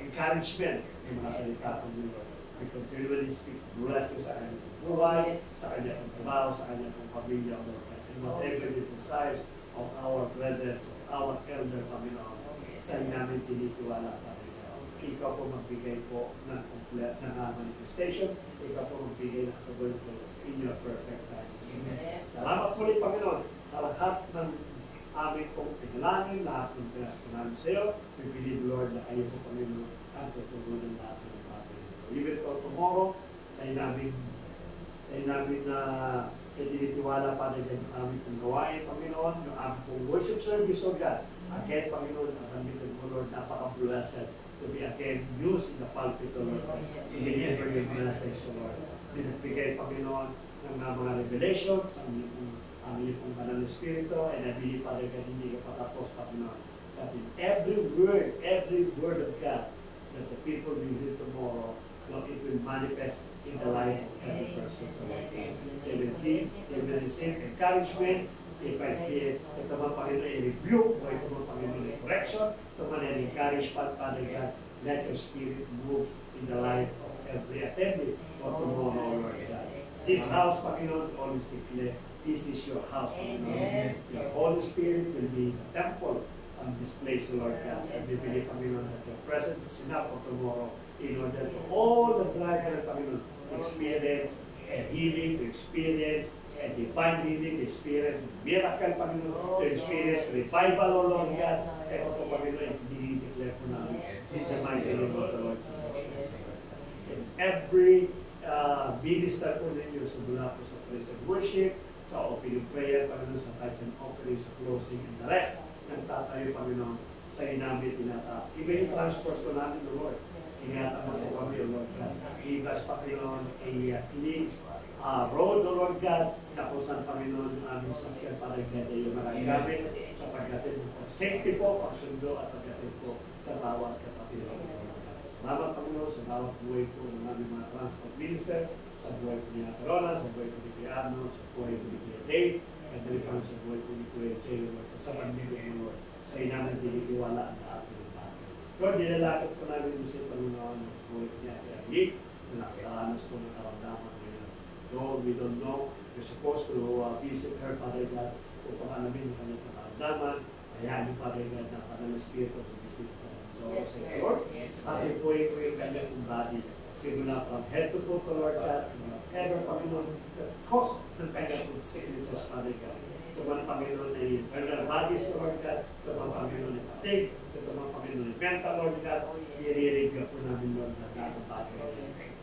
encouragement ng mga salita ng Lord. We continually speak blessings sa kanyang buhay, sa kanyang trabaho, sa kanyang pamilya, Lord God. And whatever is the desires of our brethren, of our elder, Panginoon, sa namin tinitiwala, Father God. Ikaw po magbigay po ng complete na manifestation, ikaw po magbigay ng katuloy po in your perfect time. Salamat po ulit, Panginoon, sa lahat ng aming pong pinalangin, lahat ng pinas po namin sa iyo. We believe, Lord, na kayo po, Panginoon, ang tutugunan natin ng bagay nito. Even for tomorrow, sa namin na itinitiwala pa rin ang aming pong gawain, Panginoon, yung aming pong worship service, O God. Again, Panginoon, ang aming po, Lord, napaka-blessed to be again used in the pulpit, O Lord. I-deliver your message, O Lord. Binagbigay, Panginoon, ng mga revelations, ang iyong pong banal na Espiritu, and I believe, Father God, hindi ka patapos, Panginoon. That in every word of God, that the people will hear tomorrow, it will manifest in the life of every person. So, they will receive encouragement, it might be, ito mga Panginoon, a rebuke, o ito mga Panginoon, a correction, ito mga encouragement, Father God, let your Spirit move in the life of every attendee for tomorrow, Lord God. This house, Panginoon, always declare, this is your house, Panginoon. Your Holy Spirit will be the temple on this place, Lord God. And we believe, Panginoon, that your presence is enough for tomorrow in order to all the brethren, Panginoon, experience a healing, to experience a divine healing, to experience miracle, Panginoon, to experience revival, O Lord God. Ito po, Panginoon, i-declare po namin in the mighty name of the Lord Jesus Christ. And every minister po ninyo sa mula po sa praise and worship, sa opening prayer, Panginoon, sa tithes and offering, sa closing, and the rest, nagtatayo, Panginoon, sa inami tinataas. Iba yung transport po namin, Lord. Ingatan mo po kami, O Lord God. I-bless, Panginoon, i-cleanse road, O Lord God, na kung saan, Panginoon, ang aming sakyan para i-gada yung mga gamit sa pagdating po. Safety po, pagsundo at pagdating po sa bawat kapatid. Salamat, Panginoon, sa bawat buhay po ng aming mga transport minister, sa buhay po ni Ate Rona, sa buhay po ni Kuya Arnold, sa buhay po ni Kuya Dave, at dali pa sa buhay po ni Kuya Jay, sa pamilya mo, Lord, sa inamin tinitiwala ang lahat ng bagay. Lord, nilalakot po namin din sa Panginoon ng buhay niya, Kuya Rick, na nakakaanas po ng karamdaman ngayon. Lord, we don't know, we're supposed to visit her, Father God, upang alamin ang kanyang karamdaman, hayaan niyo, Father God, na Padang Espiritu to visit sa so, say, Lord, Father, po yung kanyang bodies, simula from head to foot, Lord God, ever, Panginoon, the cause ng kanyang sicknesses, Father God. Ito mga Panginoon ay internal bodies, Lord God, ito mga Panginoon ay fatigue, ito mga Panginoon ay mental, Lord God, i-rerig po namin, Lord God, na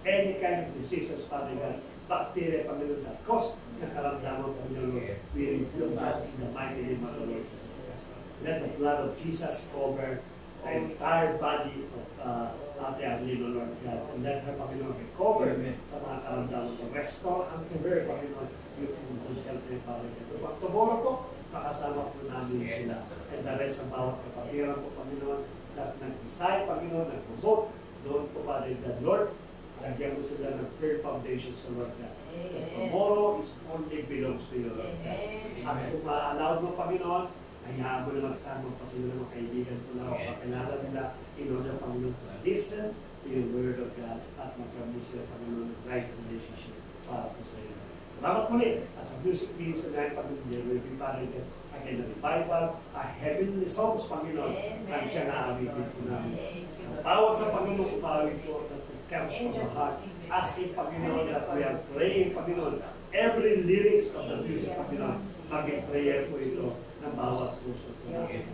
any kind of diseases, Father God, bacteria, Panginoon, that cause ng karamdaman, Panginoon, we rebuke that in the mighty name of the Lord Jesus Christ. Let the blood of Jesus cover the entire body of Ate Arlene, Lord God, and let her, Panginoon, recover sa mga karamdaman to restore unto her, Panginoon, yung good health and Father God. Mas tomorrow po, makasama po namin sila. And the rest ng bawat kapatiran po, Panginoon, na nag-decide, Panginoon, nag-promote, doon po, Father God, Lord, lagyan mo sila ng firm foundation sa Lord God. And tomorrow is only belongs to you, Lord God. At kung ma-allow mo, Panginoon, hayaan mo na magsama pa sila ng mga kaibigan ko na pakilala nila in order, Panginoon, to listen to your word of God at magkamit sila, Panginoon, ng right relationship para po sa iyo. Salamat muli. At sa music ministry na Panginoon, there will be, Father God, again, a revival, a heavenly songs, Panginoon, ang siya na-awitin po namin. Tawag sa Panginoon, upawin po that comes from the heart, asking, Panginoon, that we are praying, Panginoon, every lyrics of the music, Panginoon, maging prayer po ito ng bawat puso po namin.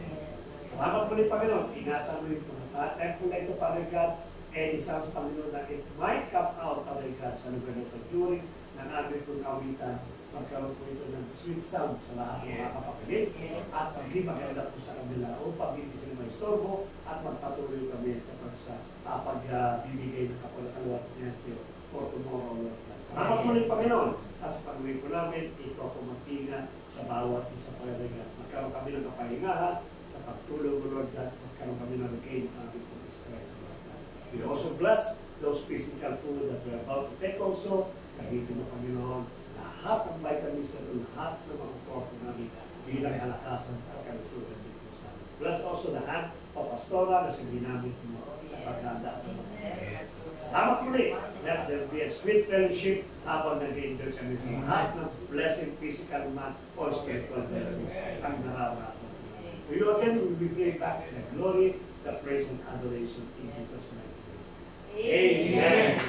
Salamat po rin, Panginoon. Ingatan mo ito. Temple na ito, Father God, and sounds, Panginoon, that it might come out, Father God, sa lugar nito during ng aming pong kawitan, magkaroon po ito ng sweet sound sa lahat ng mga kapakilis at hindi maganda po sa kanila upang hindi sila maistorbo at magpatuloy kami sa pagbibigay ng kapalakalawat niya for tomorrow, Lord. Salamat mo rin, Panginoon, at sa pag-uwi po namin, ito ako magtinga sa bawat isa pagdagat. Magkaroon kami ng kapahingahan sa pagtulong, Lord, at magkaroon kami ng regain ng aming pong strength. We also bless those physical food that we're about to take also. Kagitin mo, Panginoon, lahat ng vitamins at lahat ng mga porto namin bilang kalakasan at kalusugan dito sa amin. Bless also the hand of Pastora na ginamit mo sa paghanda. Salamat mo rin. Let there be a sweet fellowship habang nag-enjoy kami sa lahat ng blessing, physical man or spiritual blessings ang naranasan. To you again, we will be giving back the glory, the praise and adoration in Jesus' name. Amen.